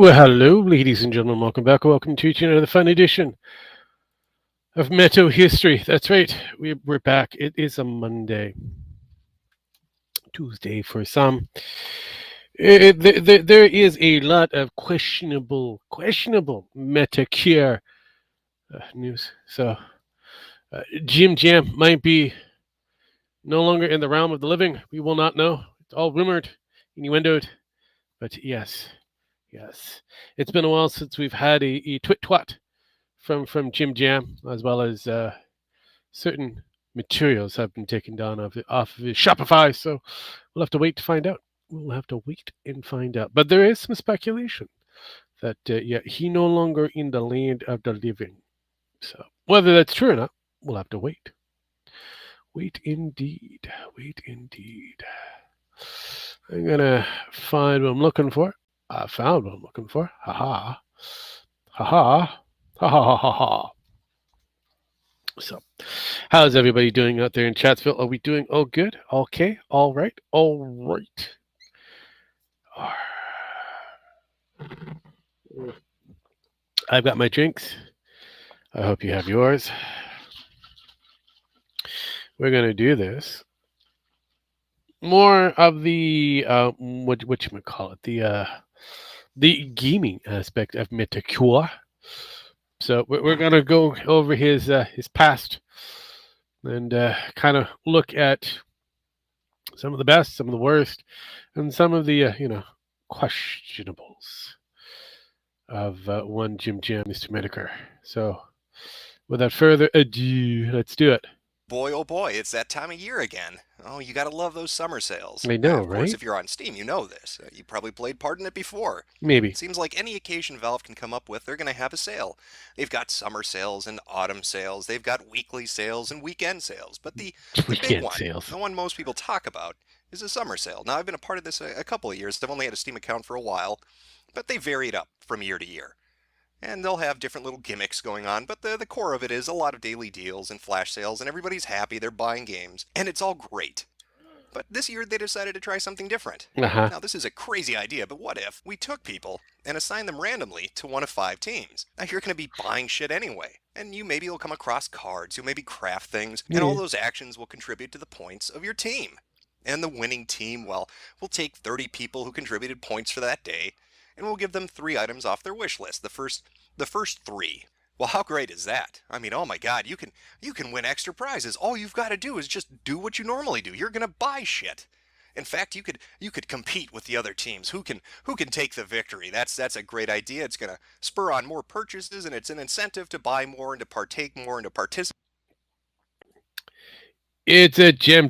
Well, hello, ladies and gentlemen. Welcome back. Welcome to another fun edition of MetoHistory. That's right. We're back. It is a Monday, Tuesday for some. There is a lot of questionable Metokur news. So, Jim Jam might be no longer in the realm of the living. We will not know. It's all rumored, innuendoed. But yes. It's been a while since we've had a twit-twat from Jim Jam, as well as certain materials have been taken down off of his Shopify. So we'll have to wait to find out. We'll have to wait and find out. But there is some speculation that he no longer in the land of the living. So whether that's true or not, we'll have to wait. Wait indeed. I'm gonna find what I'm looking for. I found what I'm looking for. Ha ha. Ha ha. Ha ha ha ha ha. So, how's everybody doing out there in Chatsville? Are we doing all good? Okay? All right? All right. I've got my drinks. I hope you have yours. We're going to do this. More of the, what you might call it, the gaming aspect of Metokur. So we're going to go over his past and kind of look at some of the best, some of the worst, and some of the questionables of one Jim Jam, Mr. Metokur. So without further ado, let's do it. Boy, oh boy, it's that time of year again. Oh, you gotta love those summer sales. I know, Of course, right? if you're on Steam, you know this. You probably played part in it before. Maybe. It seems like any occasion Valve can come up with, they're gonna have a sale. They've got summer sales and autumn sales. They've got weekly sales and weekend sales. But the big Weekend one, sales. the one most people talk about, is a summer sale. Now, I've been a part of this a couple of years. I've only had a Steam account for a while, but they vary it up from year to year. And they'll have different little gimmicks going on, but the core of it is a lot of daily deals and flash sales, and everybody's happy, they're buying games, and it's all great. But this year they decided to try something different. Uh-huh. Now, this is a crazy idea, but what if we took people and assigned them randomly to one of 5 teams? Now, you're going to be buying shit anyway, and you maybe will come across cards, you'll maybe craft things, and all those actions will contribute to the points of your team. And the winning team, well, we'll take 30 people who contributed points for that day, and we'll give them 3 items off their wish list. The first 3. Well, how great is that? I mean, oh my God, you can win extra prizes. All you've got to do is just do what you normally do. You're gonna buy shit. In fact, you could compete with the other teams. Who can take the victory? That's a great idea. It's gonna spur on more purchases, and it's an incentive to buy more and to partake more and to participate. It's a Jim.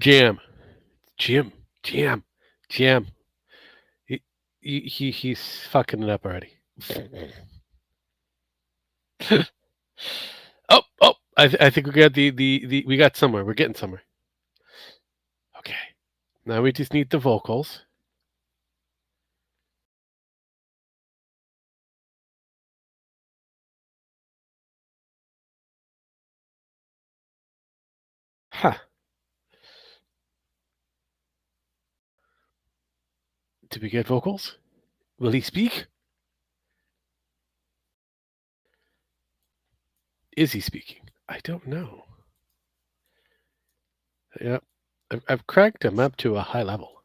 He's fucking it up already. I think we got the we got somewhere. We're getting somewhere. Okay. Now we just need the vocals. Huh. Did we get vocals? Will he speak? Is he speaking? I don't know. Yep. I've cranked him up to a high level.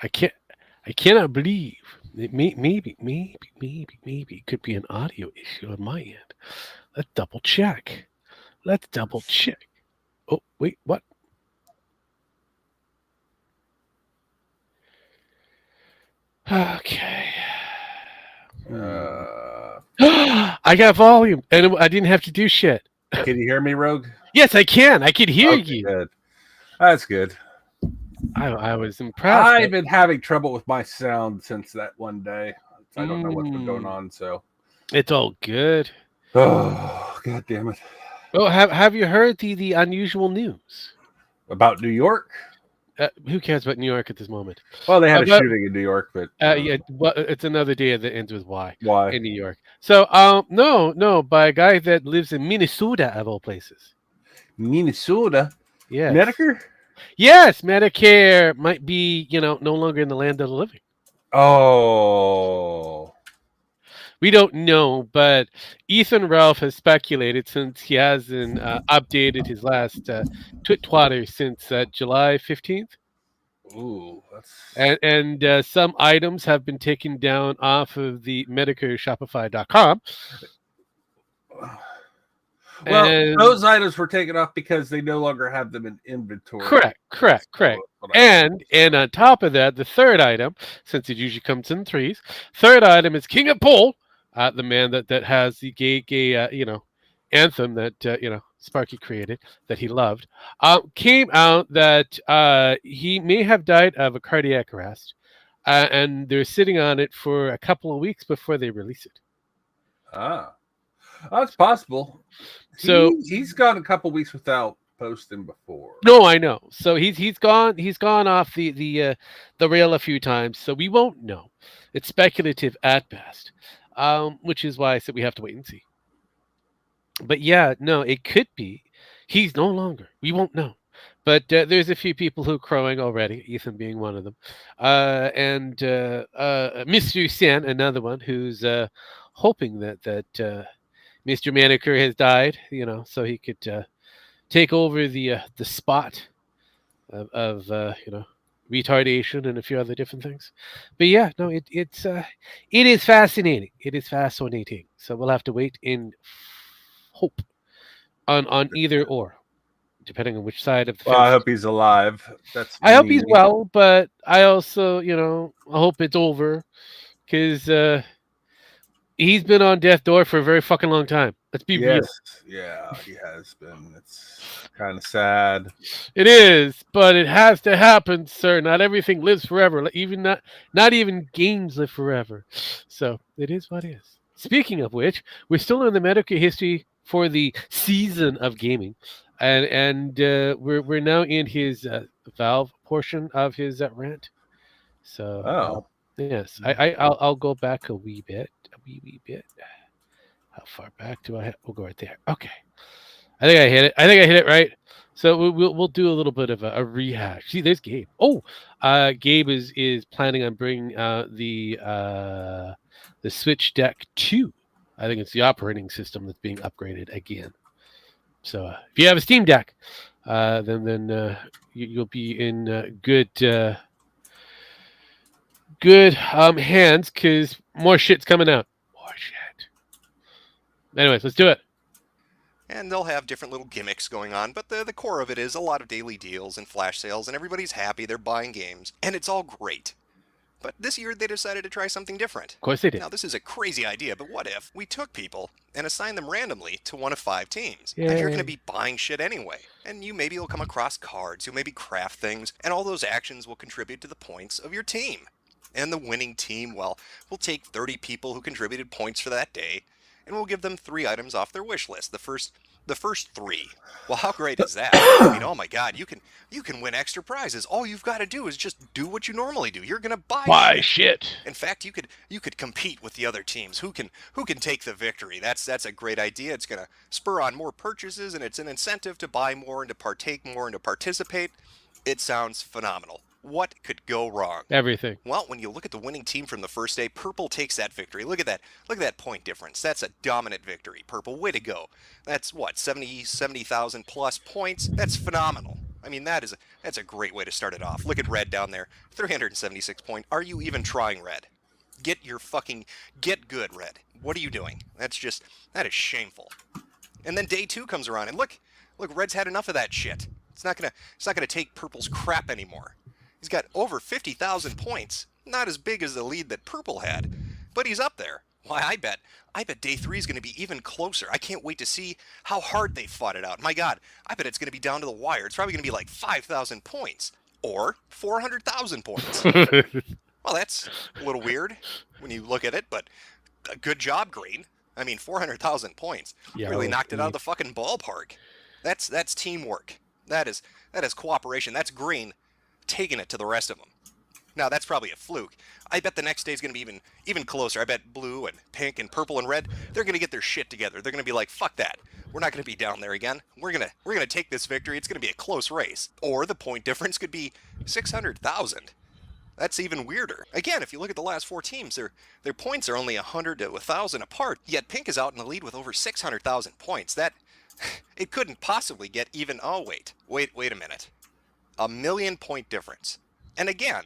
I cannot believe maybe it could be an audio issue on my end. Let's double check. Oh, wait, what? Okay. I got volume, and I didn't have to do shit. Can you hear me, Rogue? Yes, I can. I can hear you. Good. That's good. I was impressed. I've been having trouble with my sound since that one day. I don't know what's been going on, so it's all good. Oh, God damn it! Well, have you heard the unusual news about New York? Who cares about New York at this moment? Well, they had a shooting in New York, but yeah, well, it's another day that ends with Y. Why in New York? So, no, by a guy that lives in Minnesota of all places. Minnesota, yeah, Metokur. Yes, Medicare might be, no longer in the land of the living. Oh. We don't know, but Ethan Ralph has speculated since he hasn't updated his last twit twatter since July 15th. Ooh, that's And some items have been taken down off of the Metokur Shopify.com. well, And those items were taken off because they no longer have them in inventory. correct. And on top of that, the third item, since it usually comes in threes, third item is King of Pole, the man that has the gay anthem that Sparky created that he loved. Came out that he may have died of a cardiac arrest, and they're sitting on it for a couple of weeks before they release it. That's possible. So he's gone a couple weeks without posting before. No, I know. So he's gone off the rail a few times. So we won't know. It's speculative at best, which is why I said we have to wait and see. But yeah, no, it could be he's no longer. We won't know. But there's a few people who are crowing already, Ethan being one of them, and Mr. Sen, another one, who's hoping that Mr. Manicure has died, so he could take over the spot of retardation and a few other different things. But yeah, no, it is fascinating. It is fascinating. So we'll have to wait and hope on either or, depending on which side of the fence. I hope he's alive. I hope he's well, but I also, I hope it's over because he's been on death door for a very fucking long time. Let's be real. Yeah, he has been. It's kind of sad. It is, but it has to happen, sir. Not everything lives forever. Even not even games live forever. So it is what it is. Speaking of which, we're still in the Metokur history for the season of gaming, and we're now in his Valve portion of his rant. So yes, I'll go back a wee bit. How far back do I have? We'll go right there. Okay. I think I hit it right. So we'll do a little bit of a rehash. See, there's Gabe. Oh, Gabe is planning on bringing the Switch Deck 2. I think it's the operating system that's being upgraded again. So if you have a Steam Deck, then you'll be in good hands because more shit's coming out. More shit. Anyways, let's do it. And they'll have different little gimmicks going on, but the core of it is a lot of daily deals and flash sales, and everybody's happy, they're buying games, and it's all great. But this year they decided to try something different. Of course they did. Now this is a crazy idea, but what if we took people and assigned them randomly to one of 5 teams? Yay. Now you're going to be buying shit anyway, and you maybe will come across cards, you'll maybe craft things, and all those actions will contribute to the points of your team. And the winning team, well, we'll take 30 people who contributed points for that day, and we'll give them 3 items off their wish list. The first 3. Well, how great is that? I mean, oh my God, you can win extra prizes. All you've got to do is just do what you normally do. You're gonna buy shit. In fact, you could compete with the other teams. Who can take the victory? That's a great idea. It's gonna spur on more purchases, and it's an incentive to buy more and to partake more and to participate. It sounds phenomenal. What could go wrong? Everything. Well, when you look at the winning team from the first day, Purple takes that victory. Look at that point difference. That's a dominant victory. Purple, way to go. That's what, 70,000 plus points? That's phenomenal. I mean, that's a great way to start it off. Look at Red down there, 376 points. Are you even trying, Red? Get good, Red. What are you doing? That is shameful. And then day 2 comes around, and look, Red's had enough of that shit. It's not gonna take Purple's crap anymore. He's got over 50,000 points. Not as big as the lead that Purple had, but he's up there. Why, I bet day 3 is going to be even closer. I can't wait to see how hard they fought it out. My God, I bet it's going to be down to the wire. It's probably going to be like 5,000 points or 400,000 points. Well, that's a little weird when you look at it, but good job, Green. I mean, 400,000 points. Yeah, really knocked it out of the fucking ballpark. That's teamwork. That is cooperation. That's Green taking it to the rest of them. Now, that's probably a fluke. I bet the next day is going to be even closer. I bet Blue and Pink and Purple and Red, they're going to get their shit together. They're going to be like, fuck that. We're not going to be down there again. We're going to take this victory. It's going to be a close race. Or the point difference could be 600,000. That's even weirder. Again, if you look at the last four teams, their points are only 100 to 1,000 apart, yet Pink is out in the lead with over 600,000 points. That it couldn't possibly get even. Oh, wait a minute. A 1,000,000 point difference. And again,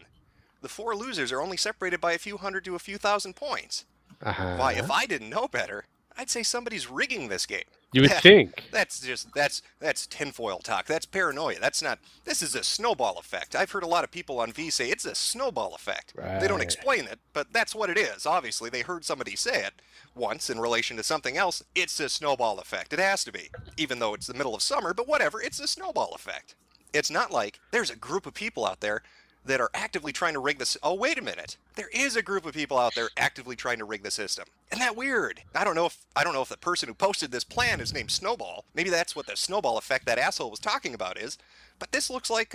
the four losers are only separated by a few hundred to a few thousand points. Why, if I didn't know better, I'd say somebody's rigging this game. You would think. That's tinfoil talk. That's paranoia. That's not. This is a snowball effect. I've heard a lot of people on V say it's a snowball effect. Right. They don't explain it, but that's what it is. Obviously, they heard somebody say it once in relation to something else. It's a snowball effect. It has to be, even though it's the middle of summer. But whatever. It's a snowball effect. It's not like there's a group of people out there that are actively trying to rig this. Oh, wait a minute. There is a group of people out there actively trying to rig the system. Isn't that weird? I don't know if the person who posted this plan is named Snowball. Maybe that's what the snowball effect that asshole was talking about is. But this looks like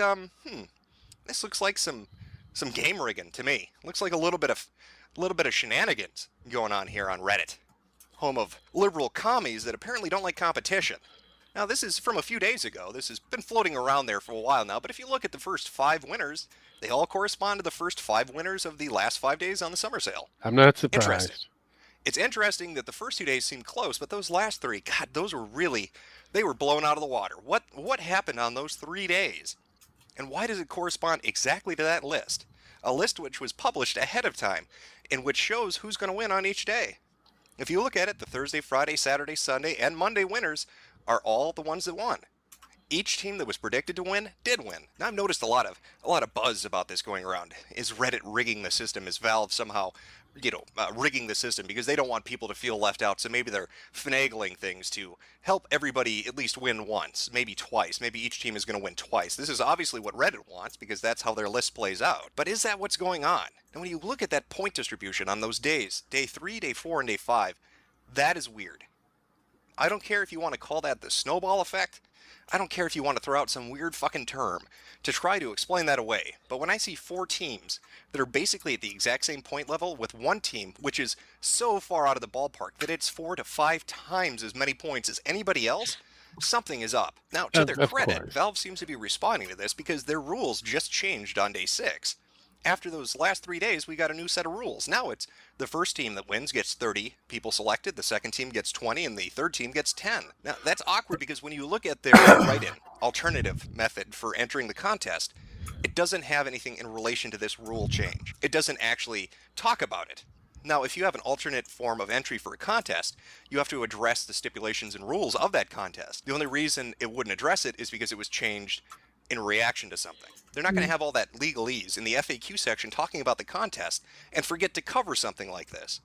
this looks like some game rigging to me. Looks like a little bit of shenanigans going on here on Reddit, home of liberal commies that apparently don't like competition. Now, this is from a few days ago. This has been floating around there for a while now, but if you look at the first 5 winners, they all correspond to the first 5 winners of the last 5 days on the summer sale. I'm not surprised. Interesting. It's interesting that the first 2 days seemed close, but those last 3, God, those were really, they were blown out of the water. What happened on those 3 days? And why does it correspond exactly to that list? A list which was published ahead of time, and which shows who's going to win on each day. If you look at it, the Thursday, Friday, Saturday, Sunday, and Monday winners are all the ones that won. Each team that was predicted to win did win. Now, I've noticed a lot of buzz about this going around. Is Reddit rigging the system? Is Valve somehow, rigging the system because they don't want people to feel left out? So maybe they're finagling things to help everybody at least win once, maybe twice. Maybe each team is going to win twice. This is obviously what Reddit wants because that's how their list plays out. But is that what's going on? And when you look at that point distribution on those days, day 3, day 4, and day 5, that is weird. I don't care if you want to call that the snowball effect. I don't care if you want to throw out some weird fucking term to try to explain that away. But when I see 4 teams that are basically at the exact same point level with one team, which is so far out of the ballpark that it's 4 to 5 times as many points as anybody else, something is up. Now, to their credit, Valve seems to be responding to this because their rules just changed on day 6. After those last 3 days, we got a new set of rules. Now it's the first team that wins gets 30 people selected, the second team gets 20, and the third team gets 10. Now, that's awkward because when you look at their write-in alternative method for entering the contest, it doesn't have anything in relation to this rule change. It doesn't actually talk about it. Now, if you have an alternate form of entry for a contest, you have to address the stipulations and rules of that contest. The only reason it wouldn't address it is because it was changed in reaction to something. They're not going to have all that legalese in the FAQ section talking about the contest and forget to cover something like this.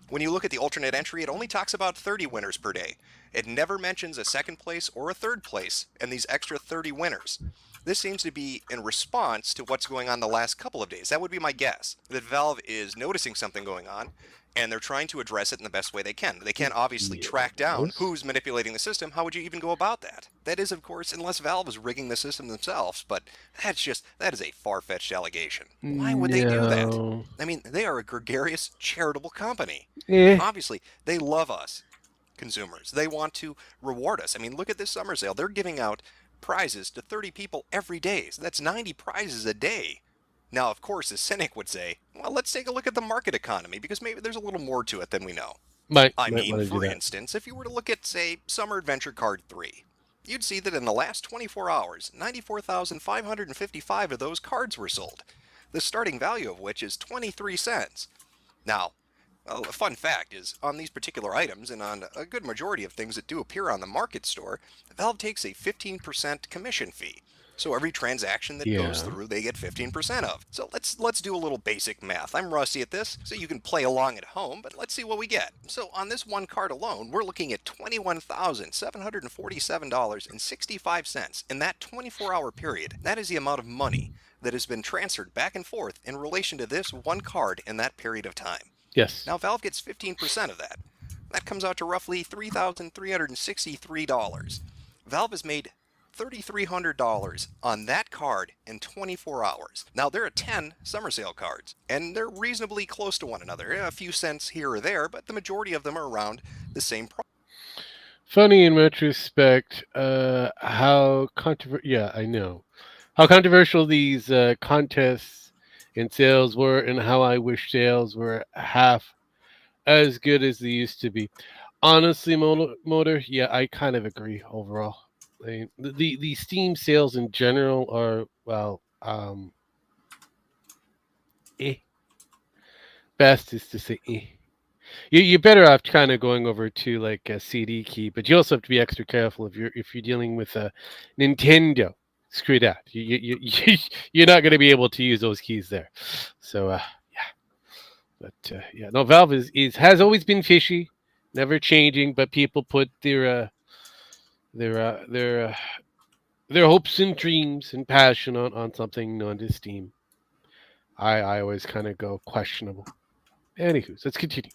When you look at the alternate entry, it only talks about 30 winners per day. It never mentions a second place or a third place and these extra 30 winners. This seems to be in response to what's going on the last couple of days. That would be my guess, that Valve is noticing something going on, and they're trying to address it in the best way they can. They can't obviously track down who's manipulating the system. How would you even go about that? That is, of course, unless Valve is rigging the system themselves, but that is a far-fetched allegation. Why would they do that? I mean, they are a gregarious, charitable company. Obviously, they love us, consumers. They want to reward us. I mean, look at this summer sale. They're giving out prizes to 30 people every day. So that's 90 prizes a day. Now, of course, a cynic would say, well, let's take a look at the market economy, because maybe there's a little more to it than we know. For instance, if you were to look at, say, Summer Adventure Card 3, you'd see that in the last 24 hours, 94,555 of those cards were sold, the starting value of which is 23 cents. Now, a fun fact is, on these particular items, and on a good majority of things that do appear on the market store, Valve takes a 15% commission fee. So every transaction that goes through, they get 15% of. So let's do a little basic math. I'm rusty at this, so you can play along at home, but let's see what we get. So on this one card alone, we're looking at $21,747.65 in that 24-hour period. That is the amount of money that has been transferred back and forth in relation to this one card in that period of time. Yes. Now, Valve gets 15% of that. That comes out to roughly $3,363. Valve has made $3,300 on that card in 24 hours. Now, there are 10 summer sale cards, and they're reasonably close to one another. A few cents here or there, but the majority of them are around the same price. Funny in retrospect, how controversial these contests and how I wish sales were half as good as they used to be. Honestly, motor, yeah, I kind of agree overall. The Steam sales in general are, well, eh. Best is to say eh. You're better off kind of going over to like a CD key, but you also have to be extra careful if you're dealing with a Nintendo. Screw that. You're not going to be able to use those keys there. So but yeah, no. Valve is has always been fishy, never changing. But people put their uh, their uh, their hopes and dreams and passion on something non-Steam. I always kind of go questionable. Anywho, let's continue.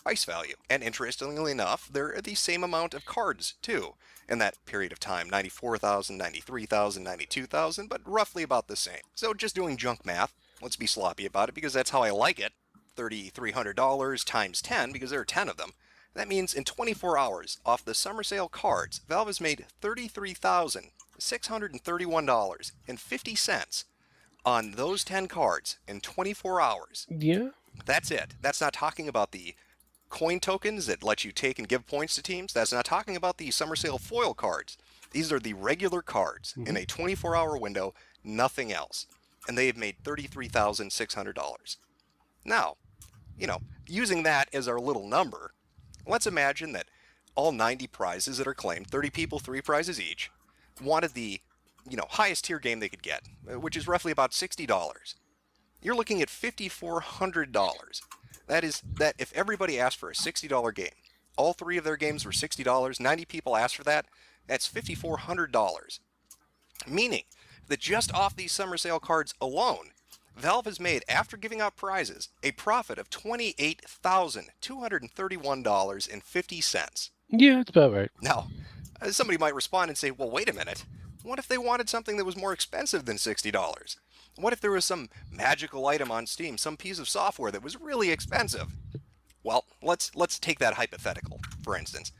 Price value. And interestingly enough, they're the same amount of cards, too, in that period of time 94,000, 93,000, 92,000, but roughly about the same. So just doing junk math, let's be sloppy about it because that's how I like it. $3,300 times 10 because there are 10 of them. That means in 24 hours off the summer sale cards, Valve has made $33,631.50 on those 10 cards in 24 hours. Yeah. That's it. That's not talking about the coin tokens that let you take and give points to teams. That's not talking about the summer sale foil cards. These are the regular cards in a 24-hour window, nothing else. And they have made $33,600. Now, using that as our little number, let's imagine that all 90 prizes that are claimed, 30 people, 3 prizes each, wanted the, highest tier game they could get, which is roughly about $60. You're looking at $5,400. That if everybody asked for a $60 game, all 3 of their games were $60, 90 people asked for that, that's $5,400. Meaning that just off these summer sale cards alone, Valve has made, after giving out prizes, a profit of $28,231.50. Yeah, it's about right. Now, somebody might respond and say, well, wait a minute. What if they wanted something that was more expensive than $60? What if there was some magical item on Steam, some piece of software that was really expensive? Well, let's take that hypothetical, for instance.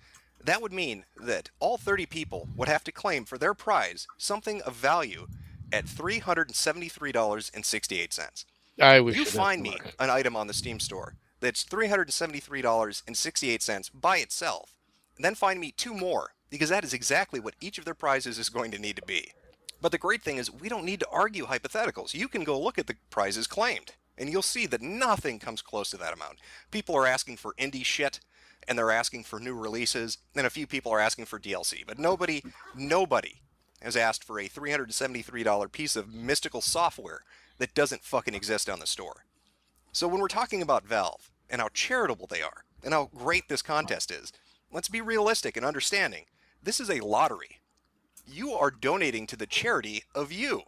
That would mean that all 30 people would have to claim for their prize something of value at $373.68. I wish You it find didn't me work. an item on the Steam store that's $373.68 by itself, and then find me 2 more, because that is exactly what each of their prizes is going to need to be. But the great thing is we don't need to argue hypotheticals. You can go look at the prizes claimed, and you'll see that nothing comes close to that amount. People are asking for indie shit, and they're asking for new releases, and a few people are asking for DLC. But nobody has asked for a $373 piece of mystical software that doesn't fucking exist on the store. So when we're talking about Valve and how charitable they are and how great this contest is, let's be realistic and understanding. This is a lottery. You are donating to the charity of you.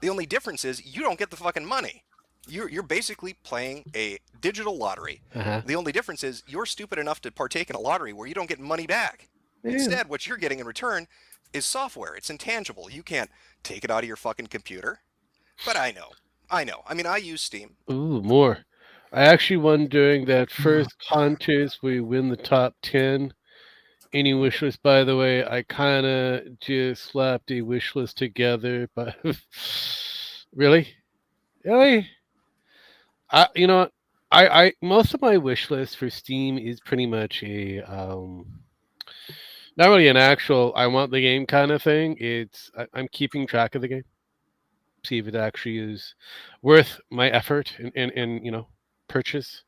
The only difference is you don't get the fucking money. You're basically playing a digital lottery. Uh-huh. The only difference is you're stupid enough to partake in a lottery where you don't get money back. Yeah. Instead, what you're getting in return is software. It's intangible. You can't take it out of your fucking computer. But I know. I mean, I use Steam. Ooh, more. I actually won during that first contest where you win the top 10. Any wish list, by the way, I kind of just slapped a wish list together. But really? Really? You know what? I most of my wish list for Steam is pretty much a not really an actual I want the game kind of thing. I'm keeping track of the game, see if it actually is worth my effort and purchase.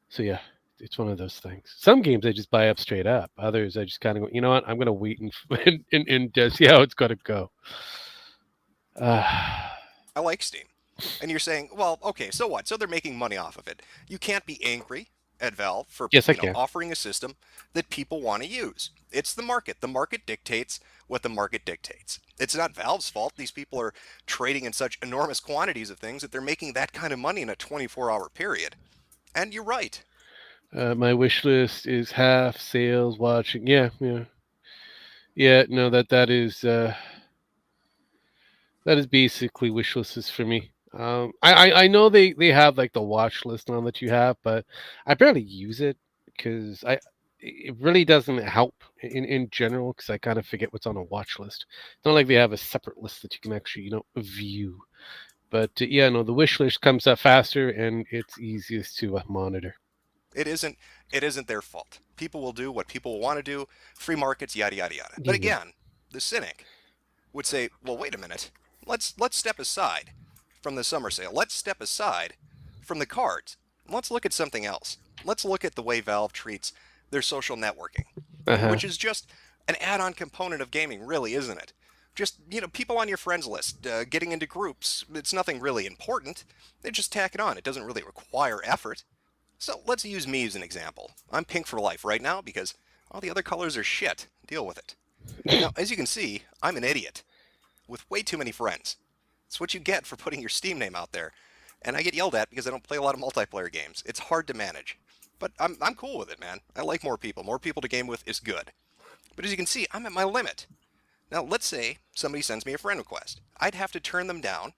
So yeah, it's one of those things. Some games I just buy up straight up. Others I just kind of go, you know what? I'm gonna wait and see how it's gonna go. Uh, I like Steam. And you're saying, well, okay, so what? So they're making money off of it. You can't be angry at Valve for yes, I can. offering a system that people want to use. It's the market. The market dictates what the market dictates. It's not Valve's fault. These people are trading in such enormous quantities of things that they're making that kind of money in a 24-hour period. And you're right. My wish list is half sales watching. Yeah. No, that is basically wish lists for me. I know they have like the watch list on that you have, but I barely use it because it really doesn't help in general because I kind of forget what's on a watch list. It's not like they have a separate list that you can actually view. But yeah, no, the wish list comes up faster and it's easiest to monitor. It isn't their fault. People will do what people want to do. Free markets, yada yada yada. But Yeah. again, the cynic would say, well, wait a minute. Let's step aside from the summer sale. Let's step aside from the cards. Let's look at something else. Let's look at the way Valve treats their social networking, Uh-huh. which is just an add-on component of gaming, really, isn't it? Just, people on your friends list, getting into groups. It's nothing really important. They just tack it on. It doesn't really require effort. So let's use me as an example. I'm pink for life right now because all the other colors are shit. Deal with it. Now, as you can see, I'm an idiot with way too many friends. It's what you get for putting your Steam name out there. And I get yelled at because I don't play a lot of multiplayer games. It's hard to manage. But I'm cool with it, man. I like more people. More people to game with is good. But as you can see, I'm at my limit. Now, let's say somebody sends me a friend request. I'd have to turn them down,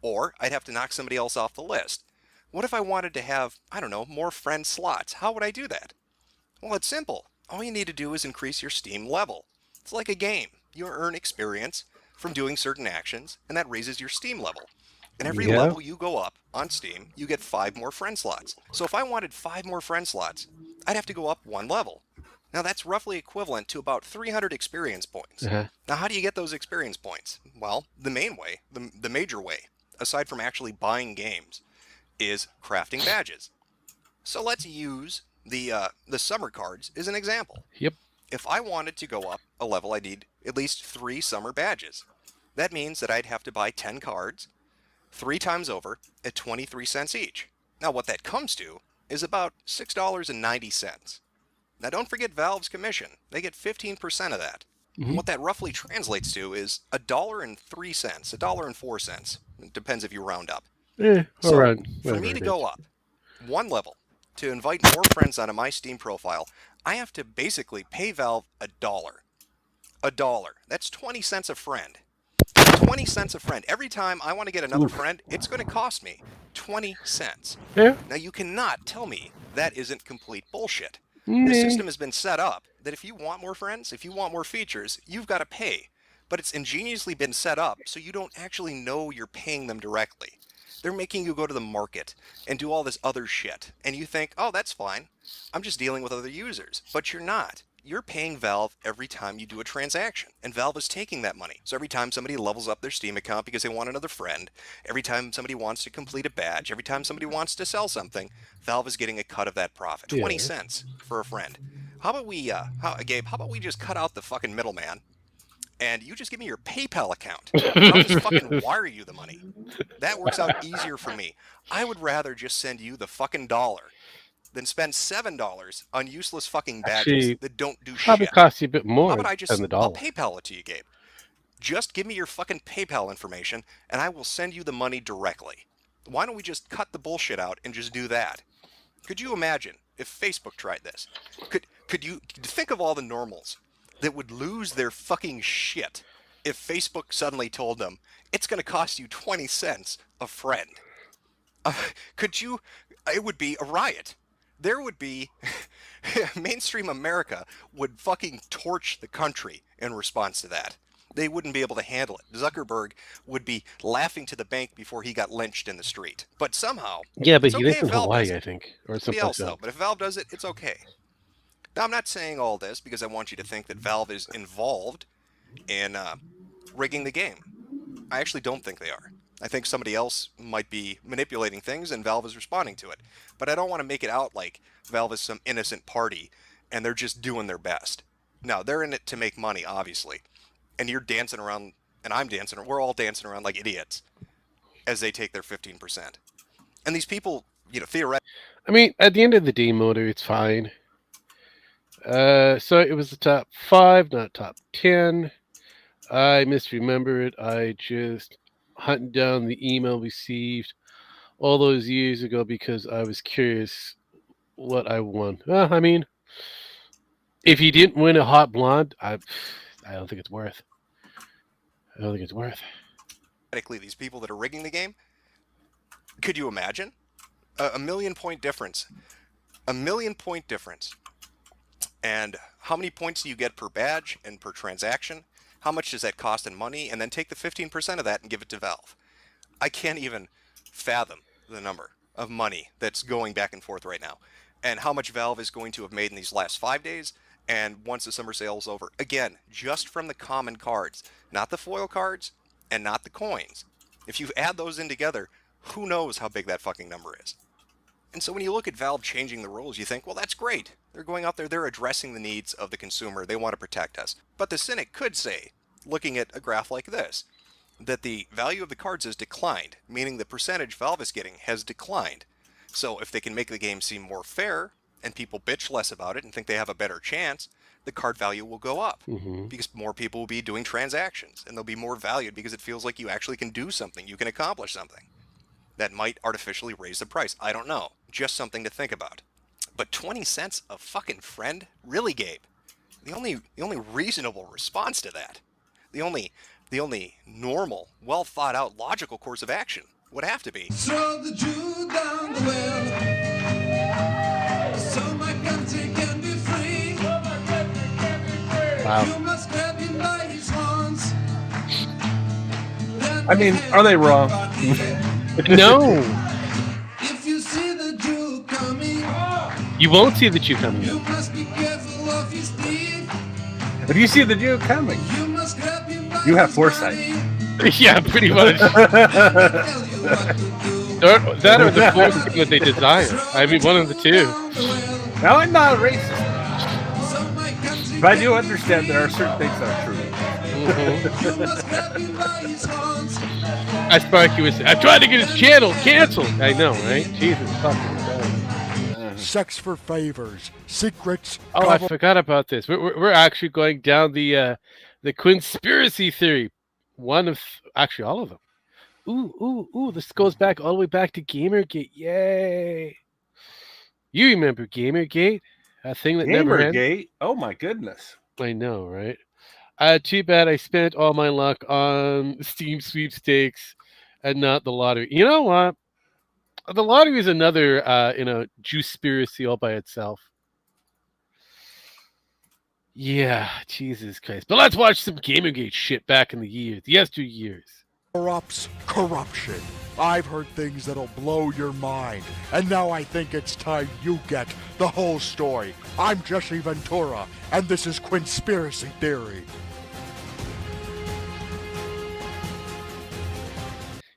or I'd have to knock somebody else off the list. What if I wanted to have, I don't know, more friend slots? How would I do that? Well, it's simple. All you need to do is increase your Steam level. It's like a game. You earn experience from doing certain actions, and that raises your Steam level. And every Yeah. level you go up on Steam, you get 5 more friend slots. So if I wanted 5 more friend slots, I'd have to go up 1 level. Now that's roughly equivalent to about 300 experience points. Uh-huh. Now how do you get those experience points? Well, the main way, the major way, aside from actually buying games, is crafting badges. So let's use the summer cards as an example. Yep. If I wanted to go up a level, I need at least 3 summer badges. That means that I'd have to buy 10 cards 3 times over at 23 cents each. Now what that comes to is about $6.90. Now don't forget Valve's commission. They get 15% of that. Mhm. And what that roughly translates to is $1.03, $1.04. It depends if you round up. So Around for whatever me to it go is. up 1 level, to invite more friends onto my Steam profile, I have to basically pay Valve $1. $1. That's 20 cents a friend. 20 cents a friend. Every time I want to get another Oof. friend, it's going to cost me 20 cents. Yeah. Now, you cannot tell me that isn't complete bullshit. This Nah. system has been set up that if you want more friends, if you want more features, you've got to pay. But it's ingeniously been set up so you don't actually know you're paying them directly. They're making you go to the market and do all this other shit. And you think, oh, that's fine. I'm just dealing with other users. But you're not. You're paying Valve every time you do a transaction, and Valve is taking that money. So every time somebody levels up their Steam account because they want another friend, every time somebody wants to complete a badge, every time somebody wants to sell something, Valve is getting a cut of that profit. 20 Yeah. cents for a friend. How about we, Gabe, how about we just cut out the fucking middleman, and you just give me your PayPal account, and I'll just fucking wire you the money. That works out easier for me. I would rather just send you the fucking dollar than spend $7 on useless fucking badges Actually, that don't do probably shit. costs you a bit How more about I than the I'll dollar. PayPal it to you, Gabe. Just give me your fucking PayPal information and I will send you the money directly. Why don't we just cut the bullshit out and just do that? Could you imagine if Facebook tried this? Could you think of all the normals that would lose their fucking shit if Facebook suddenly told them it's going to cost you 20 cents a friend? Could you? It would be a riot. There would be mainstream America would fucking torch the country in response to that. They wouldn't be able to handle it. Zuckerberg would be laughing to the bank before he got lynched in the street. But somehow, Yeah, but it's he okay lives if in Valve does Hawaii, I it. think, or Somebody someplace else though. else. But if Valve does it, it's okay. Now I'm not saying all this because I want you to think that Valve is involved in rigging the game. I actually don't think they are. I think somebody else might be manipulating things and Valve is responding to it. But I don't want to make it out like Valve is some innocent party and they're just doing their best. No, they're in it to make money, obviously. And you're dancing around, and I'm dancing, we're all dancing around like idiots as they take their 15%. And these people, theoretically. I mean, at the end of the day, Motor, it's fine. So it was the top 5, not top 10. I misremembered. I just hunted down the email received all those years ago because I was curious what I won. Well, I mean, if you didn't win a hot blonde, I don't think it's worth. I don't think it's worth. These people that are rigging the game, could you imagine? A million point difference. A million point difference. And how many points do you get per badge and per transaction? How much does that cost in money? And then take the 15% of that and give it to Valve. I can't even fathom the number of money that's going back and forth right now, and how much Valve is going to have made in these last 5 days. And once the summer sale is over, again, just from the common cards, not the foil cards and not the coins. If you add those in together, who knows how big that fucking number is. And so when you look at Valve changing the rules, you think, well, that's great. They're going out there, they're addressing the needs of the consumer. They want to protect us. But the cynic could say, looking at a graph like this, that the value of the cards has declined, meaning the percentage Valve is getting has declined. So if they can make the game seem more fair and people bitch less about it and think they have a better chance, the card value will go up because more people will be doing transactions and they'll be more valued because it feels like you actually can do something, you can accomplish something. That might artificially raise the price. I don't know. Just something to think about. But 20 cents a fucking friend? Really, Gabe? The only reasonable response to that, the only normal, well thought out, logical course of action would have to be Throw the Jew down the well, so my country can be free. Wow. You must grab him by his horns. I mean, are they wrong? No, If you see the Jew coming, you won't see the Jew coming. you must be careful of his teeth. If you see the Jew coming, You must grab him by You have his foresight. body. Yeah, pretty much. Tell you what to do. That or the form that they desire. I mean, one of the two. Down the well, now I'm not a racist, so my country but I do can be understand free. there are certain things that are true. Mhm. You must grab him by his horns. As Sparky was, I'm trying to get his channel canceled. I know, right? Jesus fucking Christ. Sex for favors, secrets. Oh, I forgot about this. We're actually going down the conspiracy theory. One of actually all of them. Ooh! This goes back all the way back to GamerGate. Yay! You remember GamerGate? A thing that never ended. Gamergate. Oh my goodness. I know, right? Too bad I spent all my luck on Steam sweepstakes and not the lottery. You know what? The lottery is another, juice-spiracy all by itself. Yeah, Jesus Christ. But let's watch some Gamergate shit back in the yesteryears. Corrupts corruption. I've heard things that'll blow your mind, and now I think it's time you get the whole story. I'm Jesse Ventura, and this is Conspiracy Theory.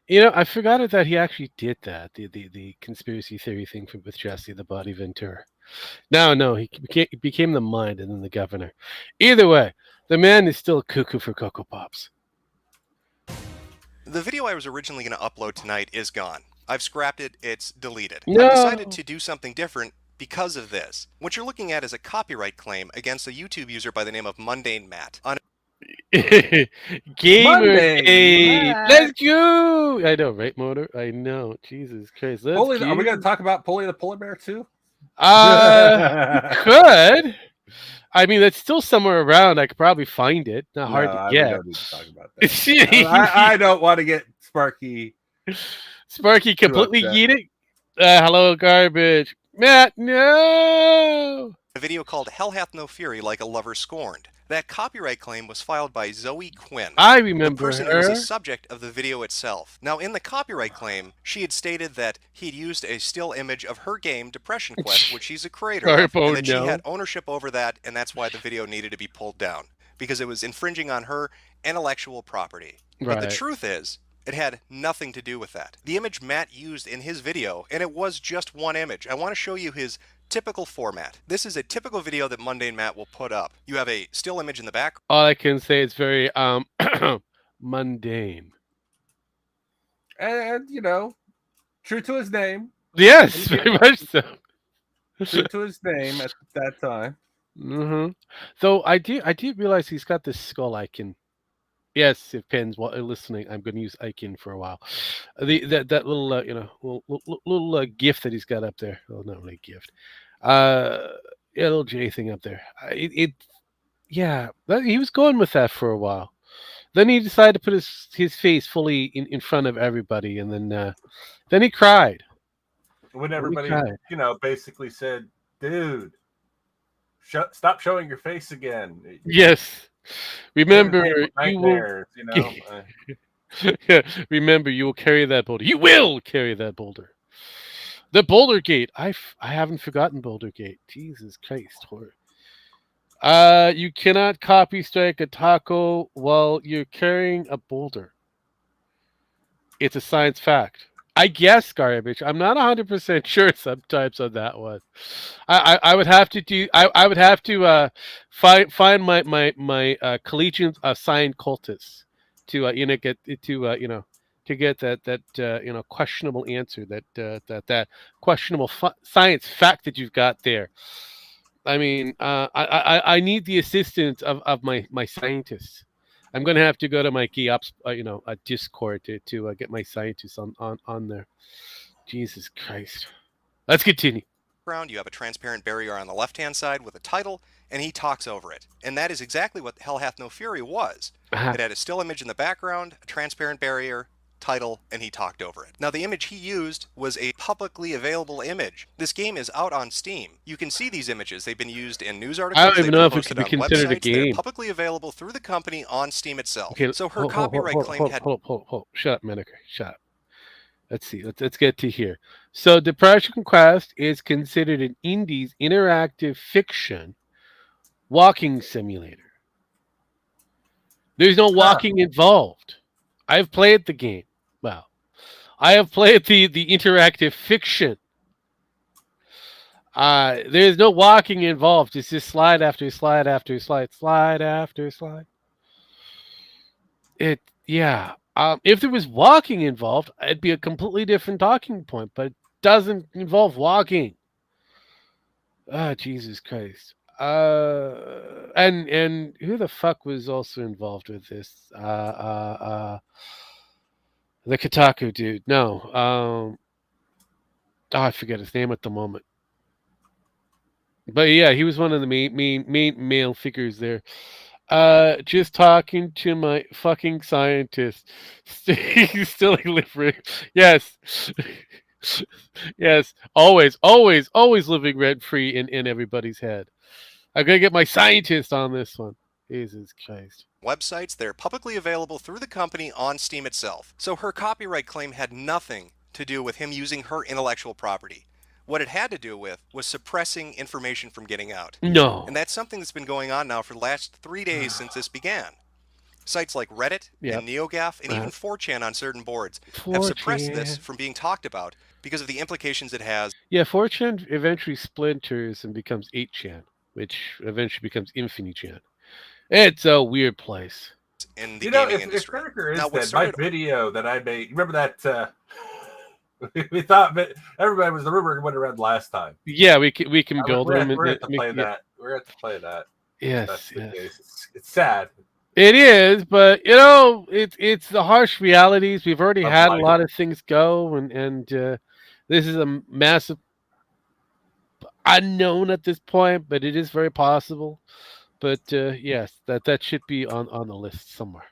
You know, I forgot that he actually did that, the conspiracy theory thing with Jesse the Body Ventura. No, he became the mind and then the governor. Either way, the man is still cuckoo for Cocoa Pops. the video I was originally going to upload tonight is gone. I've scrapped it, it's deleted. No. I've decided to do something different because of this. What you're looking at is a copyright claim against a YouTube user by the name of Mundane Matt. Gamergate. Matt. Let's go. I know, right, Motor? I know. Jesus Christ. Let's Are we go. going to talk about Polly the Polar Bear too? Could. I mean, it's still somewhere around. I could probably find it. Not hard to We get. don't need to talk about that. I don't want to get Sparky. Sparky completely upset. yeeted. Hello, garbage. Matt, no. A video called Hell Hath No Fury Like a Lover Scorned. That copyright claim was filed by Zoe Quinn. I The remember person who was her. the subject of the video itself. Now, in the copyright claim, she had stated that he'd used a still image of her game, Depression Quest, which she's a creator of, Oh, and that no. she had ownership over that, and that's why the video needed to be pulled down, because it was infringing on her intellectual property. But the Right. truth is, it had nothing to do with that. The image Matt used in his video, and it was just one image. I want to show you his typical format. This is a typical video that Mundane Matt will put up. You have a still image in the back. All I can say is very mundane. And, you know, true to his name. Yes, very much so. True to his name at that time. Mm-hmm. So I did realize he's got this skull icon. Yes, if Pen's listening, I'm going to use icon for a while. That little little gift that he's got up there. Oh, not really a gift. Yeah, little J thing up there. He was going with that for a while. Then he decided to put his face fully in front of everybody, and then he cried. When everybody, basically said, dude, stop showing your face again. Yes. Remember, Nightmares, Yeah, remember, you will carry that boulder. You will carry that boulder. The Boulder Gate. I haven't forgotten Boulder Gate. Jesus Christ. You cannot copy strike a taco while you're carrying a boulder. It's a science fact. I guess garbage. I'm not 100% sure sometimes on that one. I would have to do. I would have to find my collegiate assigned cultists to get to to get that questionable answer, that questionable science fact that you've got there. I mean, I need the assistance of my scientists. I'm going to have to go to my GeoPs, a Discord to get my scientists on there. Jesus Christ. Let's continue. Ground, you have a transparent barrier on the left-hand side with a title, and he talks over it. And that is exactly what Hell Hath No Fury was. It had a still image in the background, a transparent barrier, title, and he talked over it. Now, the image he used was a publicly available image. This game is out on Steam. You can see these images. They've been used in news articles. I don't even know if it posted could be on considered a websites. They're game. publicly available through the company on Steam itself. Okay, So her copyright claim had... Hold. Shut up, Metokur. Shut up. Let's see. Let's get to here. So, Depression Quest is considered an indies interactive fiction walking simulator. There's no walking involved. I've played the game. Well, I have played the interactive fiction. There's no walking involved. It's just slide after slide after slide, slide after slide. If there was walking involved, it'd be a completely different talking point, but it doesn't involve walking. Ah, Jesus Christ. And who the fuck was also involved with this? The Kotaku dude. No. I forget his name at the moment. But yeah, he was one of the main male figures there. Just talking to my fucking scientist. Still living. Yes. Yes. Always living rent free in everybody's head. I'm gonna get my scientist on this one. Jesus Christ. Websites, they're publicly available through the company on Steam itself. So her copyright claim had nothing to do with him using her intellectual property. What it had to do with was suppressing information from getting out. No. And that's something that's been going on now for the last 3 days since this began. Sites like Reddit and NeoGAF and even 4chan on certain boards have suppressed this from being talked about because of the implications it has. Yeah, 4chan eventually splinters and becomes 8chan, which eventually becomes Infinity-chan. It's a weird place. In the gaming industry. If Metokur is now, dead, my video that I made, remember that we thought that everybody was the rumor went around last time. Yeah, we can build them. We're going to play that. We're going to play that. Yes. It's sad. It is, but it's the harsh realities. We've already had a lot of things go, and this is a massive unknown at this point, but it is very possible. But yes, that should be on the list somewhere.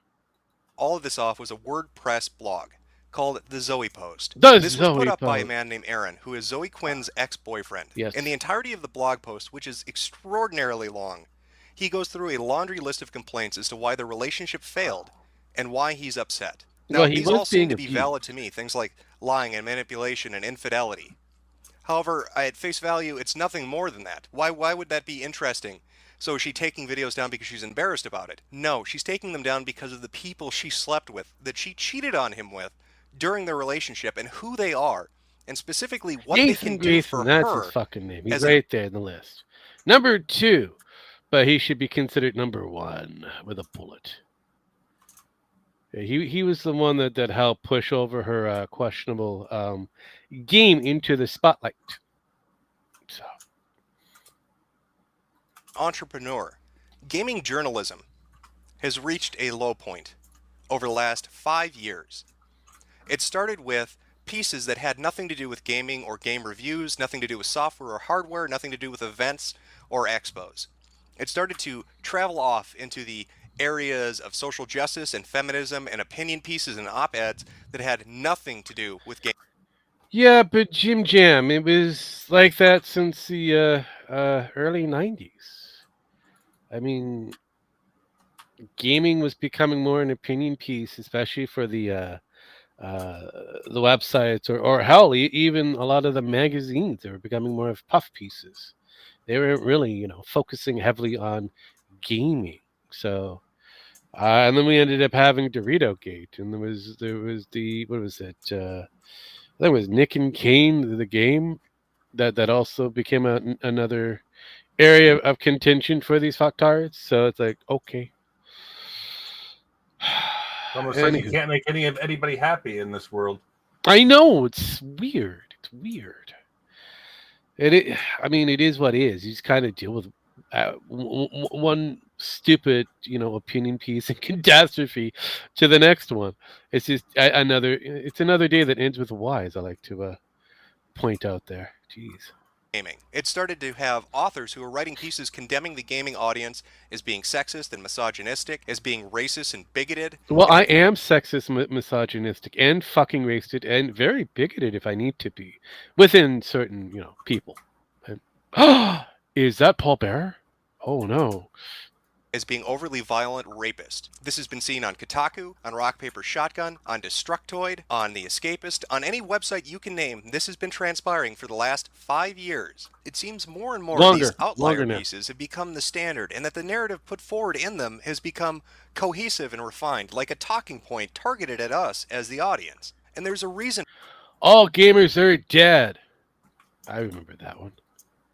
All of this off was a WordPress blog called the Zoe Post. This was put up by a man named Aaron, who is Zoe Quinn's ex-boyfriend. Yes. In the entirety of the blog post, which is extraordinarily long, he goes through a laundry list of complaints as to why the relationship failed and why he's upset. Now, these all seem to be valid to me, things like lying and manipulation and infidelity. However, at face value, it's nothing more than that. Why would that be interesting? So is she taking videos down because she's embarrassed about it? No, she's taking them down because of the people she slept with, that she cheated on him with during their relationship, and who they are, and specifically what they can do for her. That's his fucking name. He's right there in the list. Number 2, but he should be considered number 1 with a bullet. He was the one that helped push over her questionable game into the spotlight. So, entrepreneur. Gaming journalism has reached a low point over the last 5 years. It started with pieces that had nothing to do with gaming or game reviews, nothing to do with software or hardware, nothing to do with events or expos. It started to travel off into the areas of social justice and feminism and opinion pieces and op-eds that had nothing to do with gaming. Yeah, but Jim Jam, it was like that since the early 90s. I mean, gaming was becoming more an opinion piece, especially for the websites or hell, even a lot of the magazines. They were becoming more of puff pieces. They weren't really, focusing heavily on gaming. So, and then we ended up having Dorito Gate, and there was the what was it? I think it was Nick and Kane, the game that also became another area of contention for these fucktards. So it's like, okay. It's almost like you Anywho, can't make anybody happy in this world. I know it's weird. It's weird. I mean, it is what it is. You just kind of deal with one stupid, opinion piece and catastrophe to the next one. It's just another. It's another day that ends with a Y, as I like to point out there. Jeez. gaming. It started to have authors who were writing pieces condemning the gaming audience as being sexist and misogynistic, as being racist and bigoted. Well, I am sexist, misogynistic, and fucking racist, and very bigoted if I need to be, within certain, people. And, is that Paul Bearer? Oh no. As being overly violent rapist. This has been seen on Kotaku, on Rock Paper Shotgun, on Destructoid, on The Escapist, on any website you can name. This has been transpiring for the last 5 years. It seems more and more of these outlier pieces have become the standard, and that the narrative put forward in them has become cohesive and refined, like a talking point targeted at us as the audience. And there's a reason All gamers are dead. I remember that one.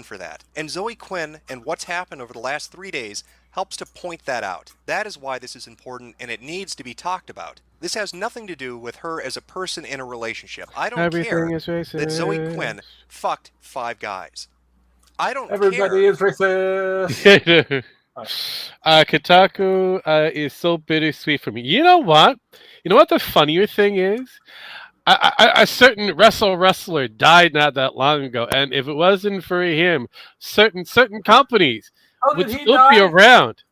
for that. And Zoe Quinn and what's happened over the last 3 days helps to point that out. That is why this is important, and it needs to be talked about. This has nothing to do with her as a person in a relationship. I don't care that Zoe Quinn fucked 5 guys. I don't Everybody care. is racist. Kotaku is so bittersweet for me. You know what? You know what the funnier thing is? A certain wrestler died not that long ago, and if it wasn't for him, certain companies would still be around.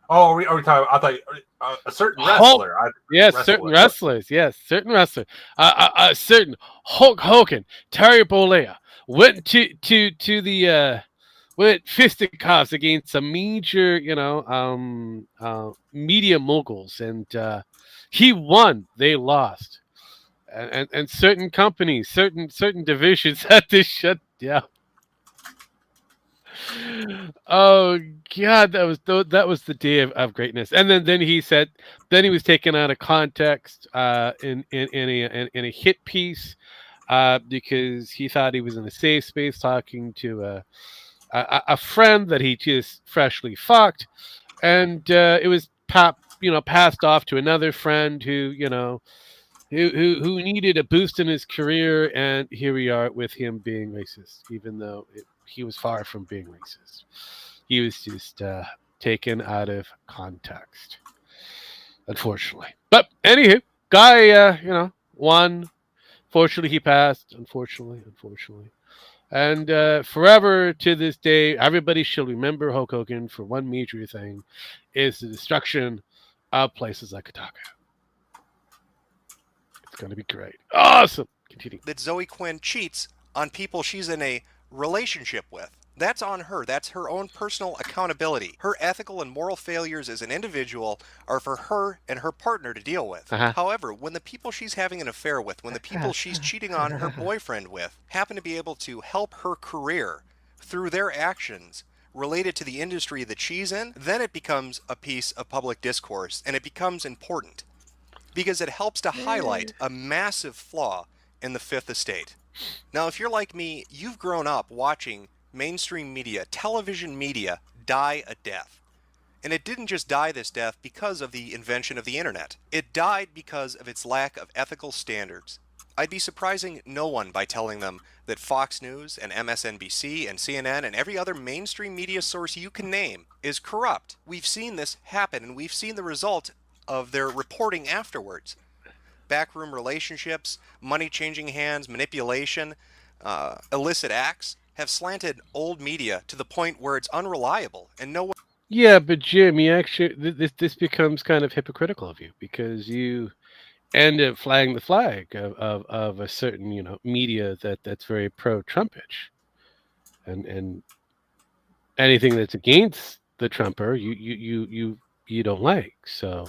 Oh, are we talking? I thought a certain wrestler. Yes, certain wrestlers. Yes, certain wrestler. A certain Hulk Hogan, Terry Bollea went to the went fisticuffs against some major, media moguls, and he won. They lost. And certain companies, certain divisions had to shut down. Oh God, that was the day of greatness. And then he said, then he was taken out of context in a hit piece because he thought he was in a safe space talking to a friend that he just freshly fucked, and it was passed off to another friend who who needed a boost in his career, and here we are with him being racist, even though he was far from being racist. He was just taken out of context, unfortunately. But anywho, guy, won. Fortunately, he passed. Unfortunately. And forever to this day, everybody shall remember Hulk Hogan for one major thing, is the destruction of places like Kotaku. It's going to be great. Awesome. Continue. That Zoe Quinn cheats on people she's in a relationship with. That's on her. That's her own personal accountability. Her ethical and moral failures as an individual are for her and her partner to deal with. However, when the people she's having an affair with, when the people she's cheating on her boyfriend with, happen to be able to help her career through their actions related to the industry that she's in, then it becomes a piece of public discourse, and it becomes important because it helps to highlight a massive flaw in the Fifth Estate. Now, if you're like me, you've grown up watching mainstream media, television media, die a death. And it didn't just die this death because of the invention of the internet. It died because of its lack of ethical standards. I'd be surprising no one by telling them that Fox News and MSNBC and CNN and every other mainstream media source you can name is corrupt. We've seen this happen, and we've seen the result of their reporting afterwards. Backroom relationships, money changing hands, manipulation, illicit acts have slanted old media to the point where it's unreliable, and no one... Yeah, but Jim, you actually this becomes kind of hypocritical of you, because you end up flagging the flag of a certain media that's very pro Trumpage, and anything that's against the Trumper, you you don't like. So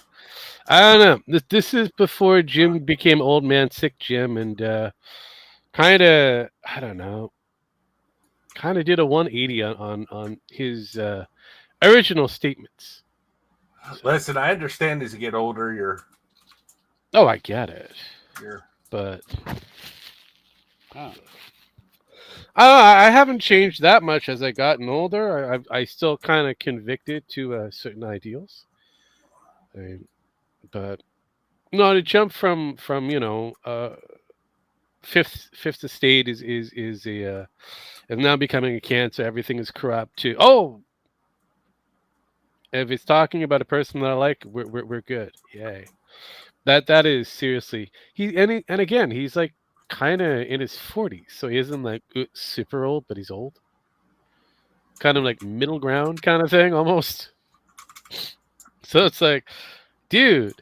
I don't know. This is before Jim became old man sick Jim, and kind of I don't know, kind of did a 180 on his original statements. Listen, I understand as you get older, Oh, I get it, you're but I haven't changed that much as I gotten older. I still kind of convicted to certain ideals, but no, to jump from fifth estate is a is now becoming a cancer. Everything is corrupt. To if it's talking about a person that I like, we're good. Yay. That is seriously and again he's like kind of in his 40s, so he isn't like super old, but he's old. Kind of like middle ground kind of thing almost. So it's like, dude,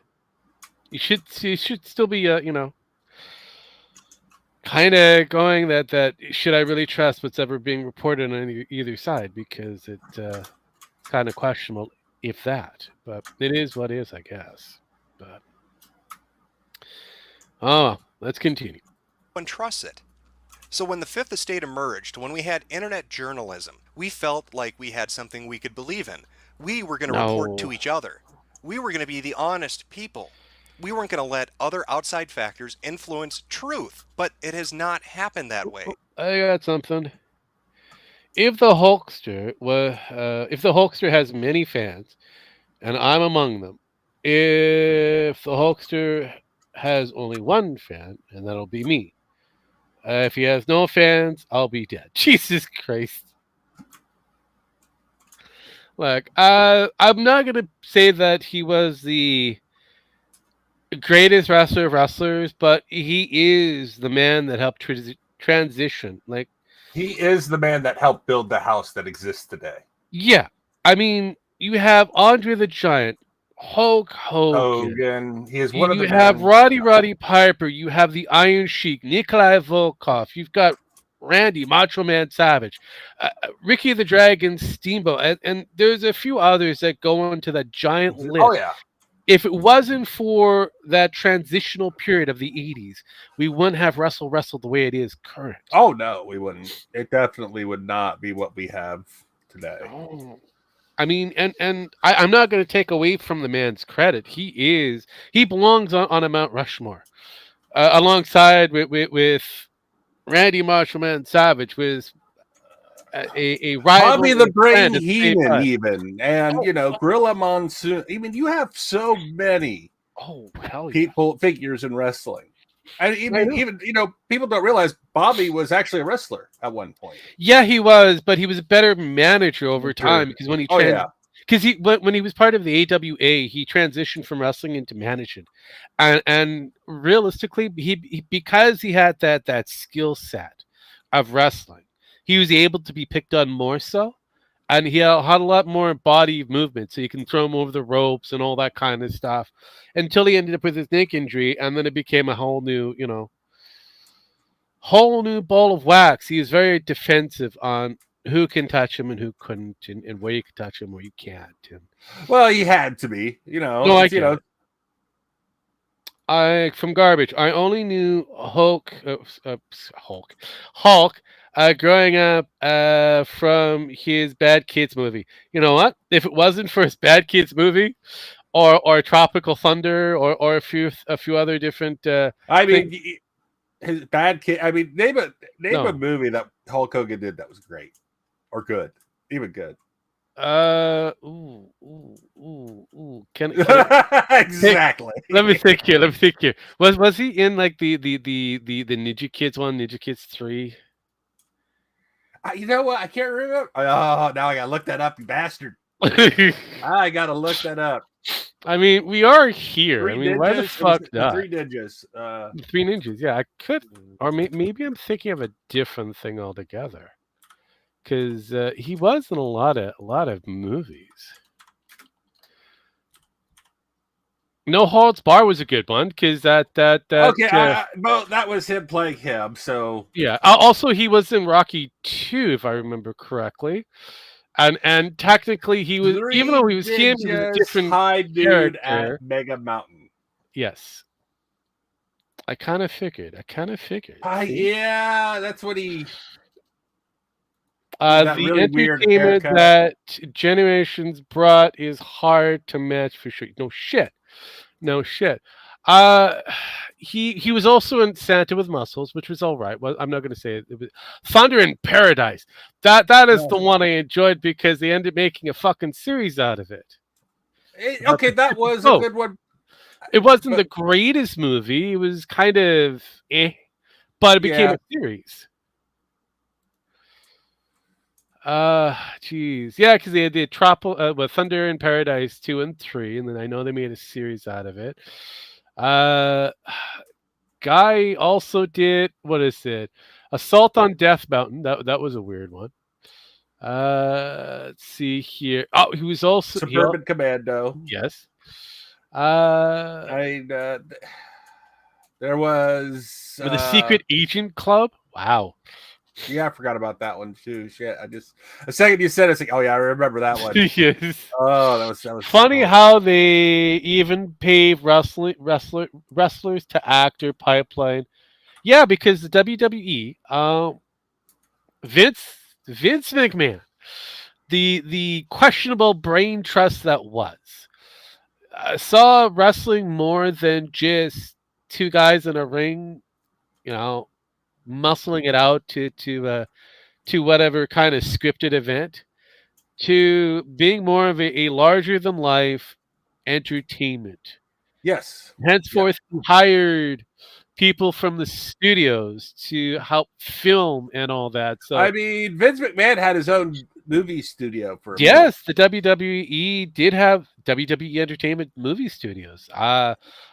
you should still be kind of going that should I really trust what's ever being reported on either side, because it's kind of questionable if that, but it is what is, I guess. But let's continue. One trusts it. So when the Fifth Estate emerged, when we had internet journalism, we felt like we had something we could believe in. We were going to report to No. each other. We were going to be the honest people. We weren't going to let other outside factors influence truth. But it has not happened that way. I got something. If the Hulkster has many fans, and I'm among them, if the Hulkster has only one fan, and that'll be me. If he has no fans, I'll be dead. Jesus Christ. Look, I'm not going to say that he was the greatest wrestler of wrestlers, but he is the man that helped transition. Like, he is the man that helped build the house that exists today. yeah. I mean, you have Andre the Giant, Hulk Hogan. He is one of the You have men- Roddy Piper. You have the Iron Sheik, Nikolai Volkov. You've got Randy, Macho Man Savage, Ricky the Dragon, Steamboat, and there's a few others that go into that giant list. Oh yeah. If it wasn't for that transitional period of the 80s, we wouldn't have wrestled the way it is current. Oh no, we wouldn't. It definitely would not be what we have today. Oh. I mean, and I'm not going to take away from the man's credit. He belongs on a Mount Rushmore, alongside with Randy Macho Man Savage, was a rival. Bobby the Brain friend at the same Heenan, time. even, and Gorilla Monsoon. I mean, you have so many Oh hell yeah! figures in wrestling, and even people don't realize Bobby was actually a wrestler at one point. Yeah, he was, but he was a better manager over time, because when he when he was part of the AWA, he transitioned from wrestling into management, and realistically, he because he had that skill set of wrestling, he was able to be picked on more so, and he had a lot more body movement, so you can throw him over the ropes and all that kind of stuff, until he ended up with his neck injury, and then it became a whole new ball of wax. He is very defensive on who can touch him and who couldn't, and where you can touch him, where you can't. And Well, he had to be, from garbage, I only knew Hulk growing up from his Bad Kids movie. You know what? If it wasn't for his Bad Kids movie, or Tropical Thunder, or a few other different. His Bad Kid. I mean, name a movie that Hulk Hogan did that was great or good, even good. Can Exactly. Let me think here. Was he in like the Ninja Kids one, Ninja Kids 3? You know what? I can't remember. Oh, now I gotta look that up, you bastard. I gotta look that up. I mean, we are here. Why the fuck not? Three Ninjas. Three Ninjas. Yeah, I could, or maybe I'm thinking of a different thing altogether. Because he was in a lot of movies. No Holds Bar was a good one, because that okay. Well, that was him playing him. So yeah. Also, he was in Rocky 2, if I remember correctly. And technically he was, even though he was him, he was a Ninjas different high dude character. at Mega Mountain. Yes. I kind of figured. See? Yeah, that's what he. that The really weird entertainment haircut. that Generations brought is hard to match for sure. No shit. Uh, he was also in Santa with Muscles, which was all right. Well, I'm not going to say it. It was Thunder in Paradise. That is the one I enjoyed because they ended up making a fucking series out of it. Okay, that was a good one. It wasn't But- the greatest movie. It was kind of but it became Yeah. a series. Geez, yeah, because they had the Thunder in Paradise 2 and 3, and then I know they made a series out of it. Guy also did, what is it? Assault on Death Mountain. That was a weird one. Let's see here. Oh, he was also Suburban Commando. yes. There was With the Secret Agent Club. Wow. Yeah, I forgot about that one too. Shit, the second you said it, it's like, oh yeah, I remember that one. Yes. Oh, that was Funny how they even pave wrestlers to actor pipeline. Yeah, because the WWE, Vince McMahon, the questionable brain trust that was, saw wrestling more than just two guys in a ring, muscling it out to whatever kind of scripted event, to being more of a larger than life entertainment. Yes. Henceforth, he hired people from the studios to help film and all that. So I mean, Vince McMahon had his own movie studio for a yes, the WWE did have WWE Entertainment Movie Studios.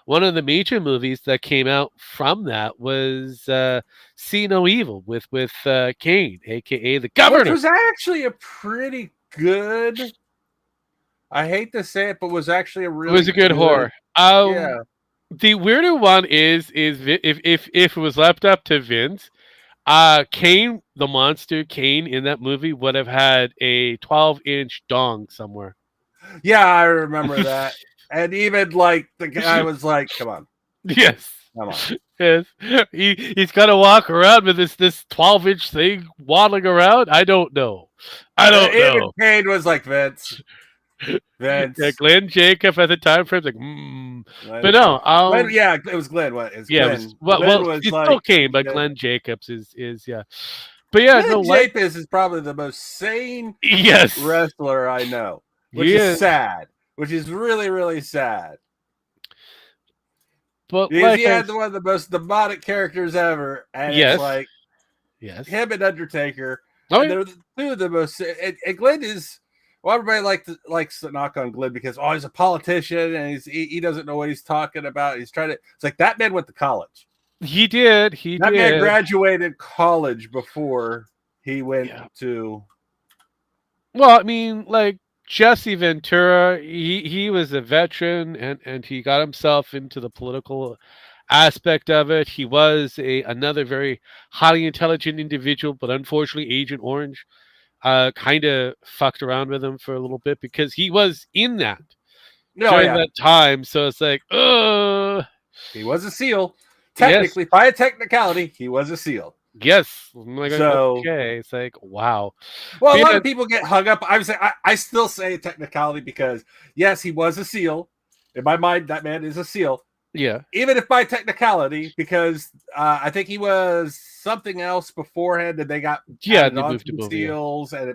One of the major movies that came out from that was See No Evil with Kane, aka the Governor. Which was actually a pretty good. I hate to say it, but was actually a really. It was a good horror. Yeah. The weirder one is if it was left up to Vince, Kane, the monster Kane in that movie would have had a 12-inch dong somewhere. Yeah, I remember that. And even like the guy was like, "Come on, yes, come on." Yes, he's got to walk around with this 12-inch thing waddling around. I don't know. Even Kane was like, Vince. Yeah, Glenn Jacob at the time frame, like, but no, Glenn, yeah, it was Glenn. What is yeah, Glenn? Glenn was it's like, still Kane, but Glenn Jacobs is yeah, but yeah, Glenn Jacobs is probably the most sane yes wrestler I know, which is sad, which is really really sad. But because he had one of the most demonic characters ever, and it's like him and Undertaker. Oh, and they're two of the most. And Glenn is. Well, everybody likes to knock on Glenn because he's a politician and he doesn't know what he's talking about. He's trying to. It's like that man went to college. He did. That man graduated college before he went to. Well, I mean, like Jesse Ventura, he was a veteran and he got himself into the political aspect of it. He was another very highly intelligent individual, but unfortunately, Agent Orange kind of fucked around with him for a little bit because he was in that during that time. So it's like, he was a SEAL. Technically, by a technicality, he was a SEAL. Yes. Okay. It's like, wow. Well, a lot of people get hung up. I still say technicality because yes, he was a SEAL. In my mind, that man is a SEAL. Yeah. Even if by technicality, because I think he was something else beforehand, and they got they moved to SEALs, and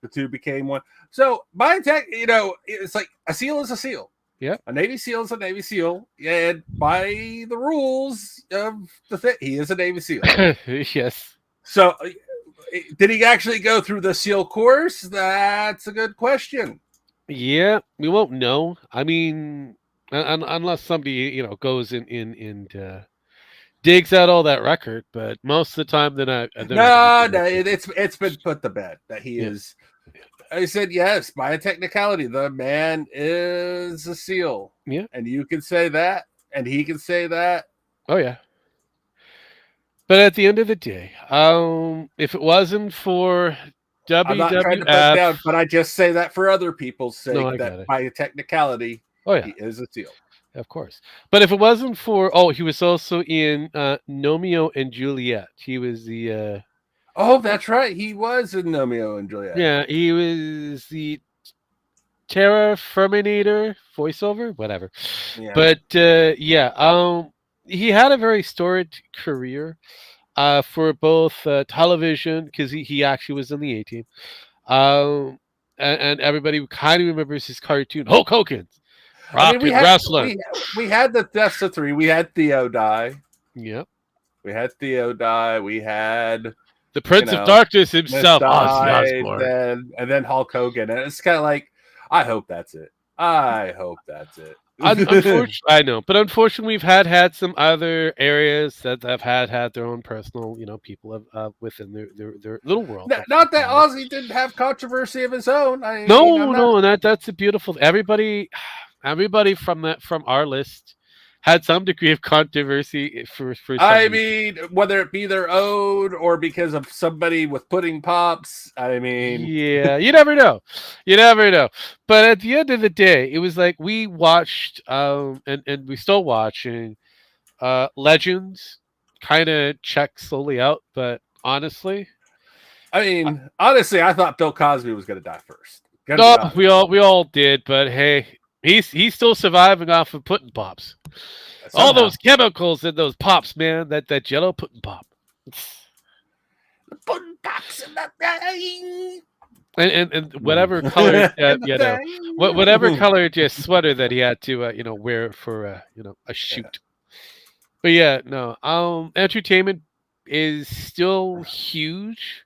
the two became one. So by tech, it's like a SEAL is a SEAL. Yeah. A Navy SEAL is a Navy SEAL, and by the rules of the thing, he is a Navy SEAL. Yes. So, did he actually go through the SEAL course? That's a good question. Yeah, we won't know. I mean. Unless somebody goes in and digs out all that record, but most of the time they're not. No, it's been put to bed that he is. I said yes by a technicality. The man is a SEAL. Yeah, and you can say that, and he can say that. Oh yeah. But at the end of the day, if it wasn't for I'm not trying to put WWF. down, but I just say that for other people's sake, No, I got that it. by a technicality, Oh yeah, he is a seal. of course. But if it wasn't for, he was also in Romeo and Juliet. He was the Oh, that's right. He was in Romeo and Juliet. yeah, he was the Terra Terminator voiceover, whatever. Yeah. But he had a very storied career for both television, because he actually was in the A Team, and everybody kind of remembers his cartoon Hulk Hogan, I mean, Rocket Wrestler. we had the deaths of three. We had Theo die. Yep. We had Theo die. We had The Prince of Darkness himself, Ozzy died, Osbourne. and then Hulk Hogan. And it's kind of like, I hope that's it. I hope that's it. Unfortunately, I know, but unfortunately, we've had some other areas that have had their own personal, people within their little world. Not that Ozzy didn't have controversy of his own. No, and that's a beautiful. Everybody from our list had some degree of controversy for. I mean, whether it be their own or because of somebody with pudding pops. I mean, yeah, you never know. But at the end of the day, it was like we watched, and we still watching, Legends kind of check slowly out. But honestly, I thought Bill Cosby was going to die first. No, we all did. But hey, he's still surviving off of pudding pops. Somehow. All those chemicals in those pops, man. That Jello pudding pop. The pudding pops in the thing. And whatever color, whatever color just sweater that he had to wear for a shoot. But yeah, no, entertainment is still huge,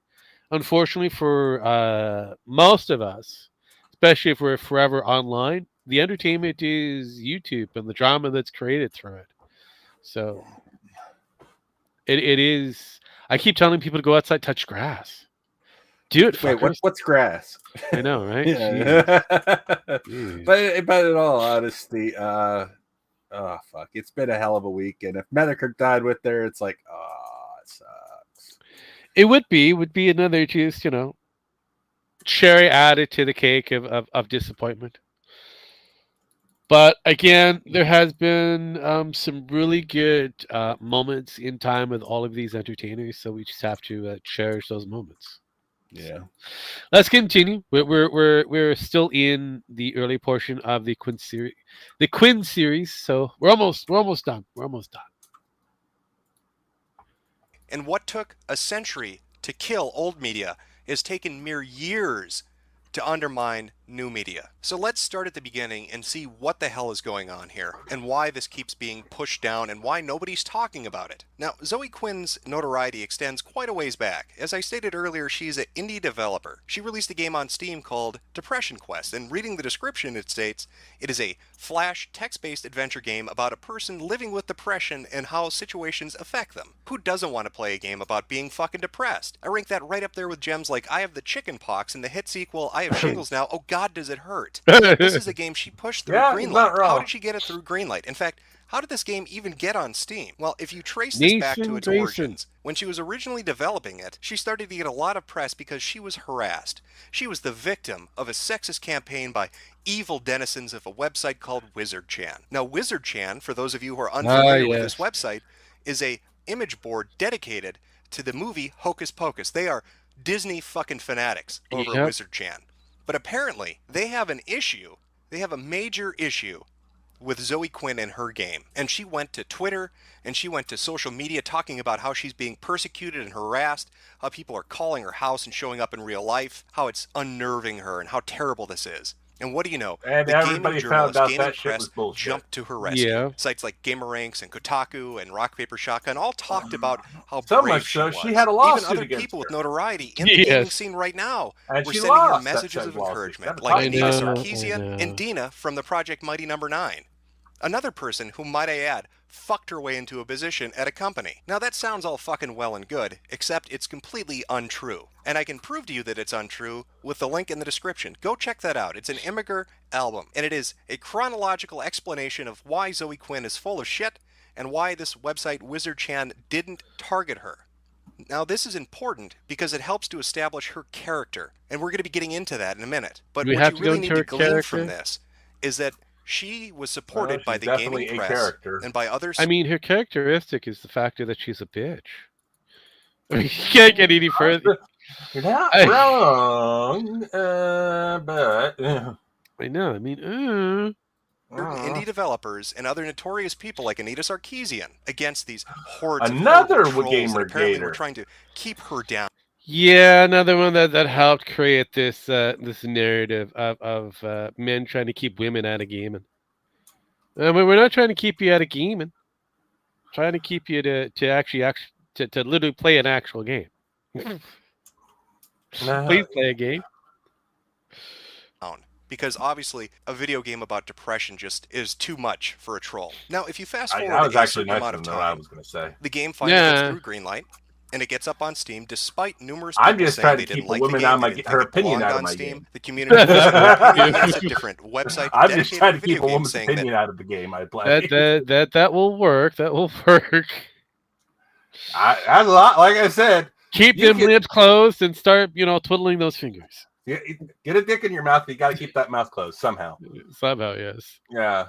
unfortunately for most of us, especially if we're forever online. The entertainment is YouTube and the drama that's created through it. So it is. I keep telling people to go outside, touch grass. Do it. Wait, what's grass? I know, right? Yeah. But in all honesty, oh fuck, it's been a hell of a week, and if Metokur died with there, it's like, it sucks. It would be another just cherry added to the cake of disappointment. But again, there has been some really good moments in time with all of these entertainers, so we just have to cherish those moments. Yeah. Let's continue. We're still in the early portion of the Quinn series, so we're almost done. And what took a century to kill old media has taken mere years to undermine new media. So let's start at the beginning and see what the hell is going on here and why this keeps being pushed down and why nobody's talking about it. Now, Zoe Quinn's notoriety extends quite a ways back. As I stated earlier, she's an indie developer. She released a game on Steam called Depression Quest, and reading the description, it states it is a flash text-based adventure game about a person living with depression and how situations affect them. Who doesn't want to play a game about being fucking depressed? I rank that right up there with gems like I Have the Chicken Pox and the hit sequel I Have Shingles Now, Oh God Does It Hurt. This is a game she pushed through Greenlight. How did she get it through Greenlight? In fact, how did this game even get on Steam? Well, if you trace this back to its origins, when she was originally developing it, she started to get a lot of press because she was harassed. She was the victim of a sexist campaign by evil denizens of a website called WizardChan. Now, WizardChan, for those of you who are unfamiliar with this website, is a image board dedicated to the movie Hocus Pocus. They are Disney fucking fanatics over WizardChan. But apparently, they have an issue. They have a major issue with Zoe Quinn and her game. And she went to Twitter and she went to social media talking about how she's being persecuted and harassed, how people are calling her house and showing up in real life, how it's unnerving her and how terrible this is. And what do you know? And the everybody found out that shit was bullshit. Jumped to her rescue. Yeah. Sites like GamerRanks and Kotaku and Rock Paper Shotgun all talked about how So brave much so, she was. she had a lawsuit Even other against people with her. notoriety in the gaming scene right now And were she sending her lost that messages said of lawsuit. encouragement, That's like fine. Anita I Sarkeesian know. and Dina from the Project Mighty Number 9. Another person who, might I add, fucked her way into a position at a company. Now that sounds all fucking well and good, except it's completely untrue. And I can prove to you that it's untrue with the link in the description. Go check that out. It's an Immigrant album, and it is a chronological explanation of why Zoe Quinn is full of shit and why this website WizardChan didn't target her. Now, this is important because it helps to establish her character, and we're going to be getting into that in a minute. But Do we what have you to go really into need to her glean from character? this is that she was supported by she's the gaming definitely a press character. and by others. I mean, her characteristic is the factor that she's a bitch. I mean, you can't get any further. You're not I- wrong, but I know. I mean, indie developers and other notorious people like Anita Sarkeesian against these hordes Another of horrible trolls that gamer apparently were gator. trying to keep her down. yeah, another one that helped create this this narrative of men trying to keep women out of gaming. I mean, we're not trying to keep you out of gaming. Trying to keep you to actually to literally play an actual game. Please play a game. Because obviously a video game about depression just is too much for a troll. Now, if you fast forward I was a actually certain nicer amount of than what I time, was going to say. the game finally gets through Greenlight, and it gets up on Steam despite numerous people I'm just saying trying they to didn't keep like a the woman game, out they of didn't her think it opinion belonged out of on my Steam. game. The community has a different website I'm dedicated just trying to video keep a games woman's saying opinion that out of the game I play. That will work. That will work. I like I said, Keep them lips closed and start, twiddling those fingers. get a dick in your mouth, but you got to keep that mouth closed somehow. Somehow, yes. Yeah.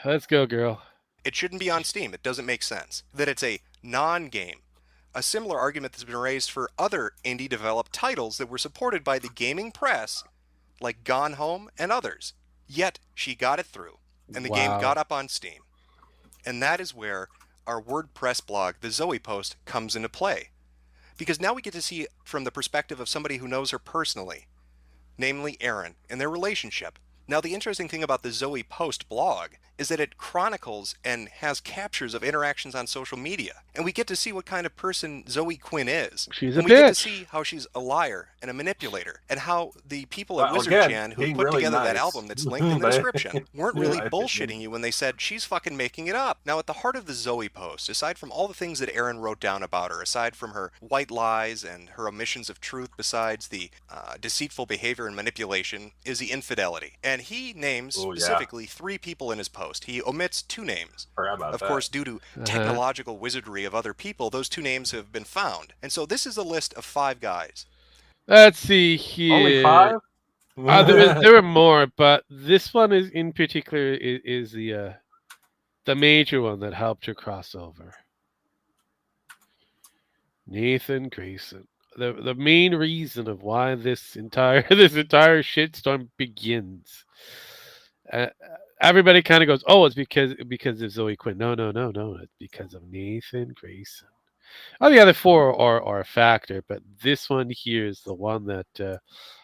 Let's go, girl. it shouldn't be on Steam. It doesn't make sense. That it's a non-game. A similar argument that's been raised for other indie-developed titles that were supported by the gaming press, like Gone Home and others. Yet, she got it through, and the game got up on Steam. And that is where our WordPress blog, the Zoe Post, comes into play. Because now we get to see from the perspective of somebody who knows her personally, namely Erin, and their relationship. Now, the interesting thing about the Zoe Post blog is that it chronicles and has captures of interactions on social media. And we get to see what kind of person Zoe Quinn is. She's and a we get to bitch. see how she's a liar and a manipulator, and how the people at Well, Wizard again, Chan who being put really together that nice. album that's linked in the But- description weren't really Yeah, I bullshitting you when they said she's fucking making it up. Now, at the heart of the Zoe Post, aside from all the things that Erin wrote down about her, aside from her white lies and her omissions of truth, besides the deceitful behavior and manipulation, is the infidelity. And he names specifically 3 people in his post. He omits 2 names. Of course, due to technological wizardry of other people, those 2 names have been found. And so this is a list of 5 guys. Let's see here. Only 5? There are more, but this one is in particular is the major one that helped her cross over. Nathan Grayson, the main reason of why this entire shitstorm begins. Everybody kind of goes, "Oh, it's because of Zoe Quinn." No, it's because of Nathan Grayson. Oh, the other 4 are a factor, but this one here is the one that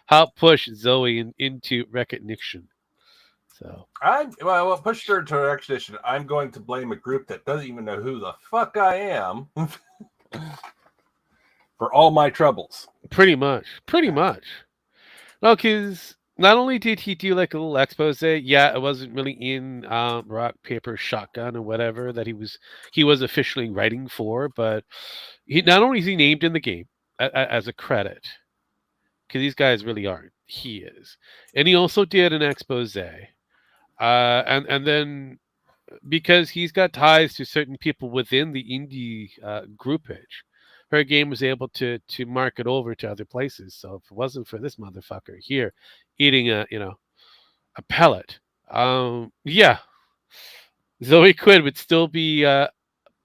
helped push Zoe into recognition. So well, pushed her into recognition. I'm going to blame a group that doesn't even know who the fuck I am for all my troubles. Pretty much. Well, because not only did he do like a little expose, it wasn't really in rock, paper, shotgun or whatever that he was officially writing for, but not only is he named in the game as a credit, because these guys really aren't. He is, and he also did an expose, and then because he's got ties to certain people within the indie groupage, her game was able to market over to other places. So if it wasn't for this motherfucker here eating a pellet, Zoe Quinn would still be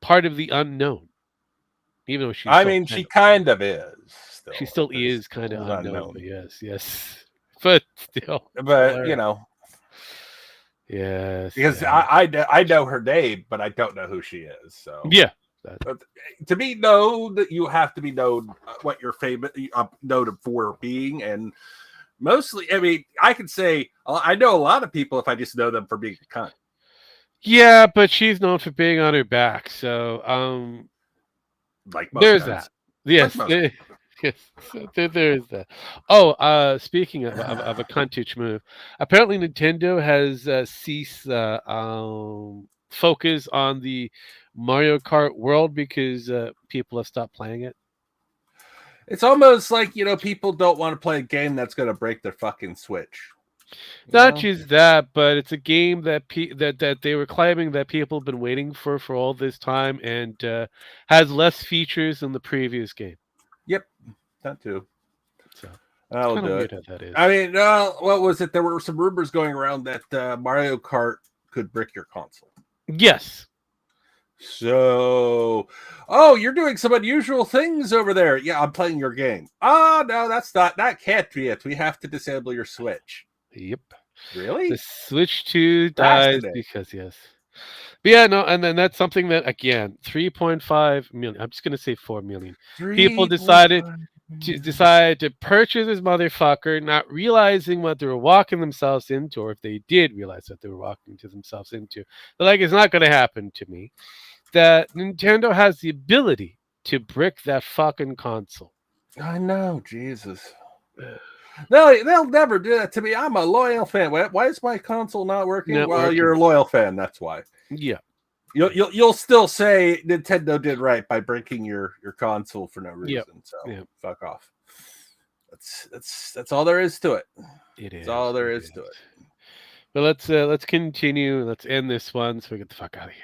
part of the unknown, even though she's. She kind of is. Still. She still is kind of unknown. Yes, but still. But yes, because I know her name, but I don't know who she is. So yeah. But to be known, you have to be known what you're famous, known for being, and mostly, I mean, I could say I know a lot of people if I just know them for being a cunt. Yeah, but she's known for being on her back, so like most there's cunts. that. Yes, yes, there is that. Oh, speaking of a cuntage move, apparently Nintendo has ceased focus on the Mario Kart world because people have stopped playing it. It's almost like people don't want to play a game that's going to break their fucking Switch. Not Well, just that, but it's a game that that they were claiming that people have been waiting for all this time, and has less features than the previous game. yep, that too. So it's I'll kind of do it. weird how that is. I mean, what was it? There were some rumors going around that Mario Kart could brick your console. Yes. So, oh, you're doing some unusual things over there. Yeah, I'm playing your game. Oh, no, that can't be it. We have to disable your Switch. Yep. Really? The Switch 2 dies Fascinating. because yes. But yeah, no, and then that's something that again, 3.5 million. I'm just gonna say 4 million people decided to purchase this motherfucker, not realizing what they were walking themselves into, or if they did realize what they were walking to themselves into. They're like, it's not gonna happen to me. That Nintendo has the ability to brick that fucking console. I know, Jesus. No, they'll never do that to me. I'm a loyal fan. Why is my console not working? Not Well, working. you're a loyal fan. That's why. Yeah. You'll still say Nintendo did right by breaking your console for no reason. Yep. So Yep. fuck off. That's all there is to it. It is. That's all there is to it. But let's continue. Let's end this one so we get the fuck out of here.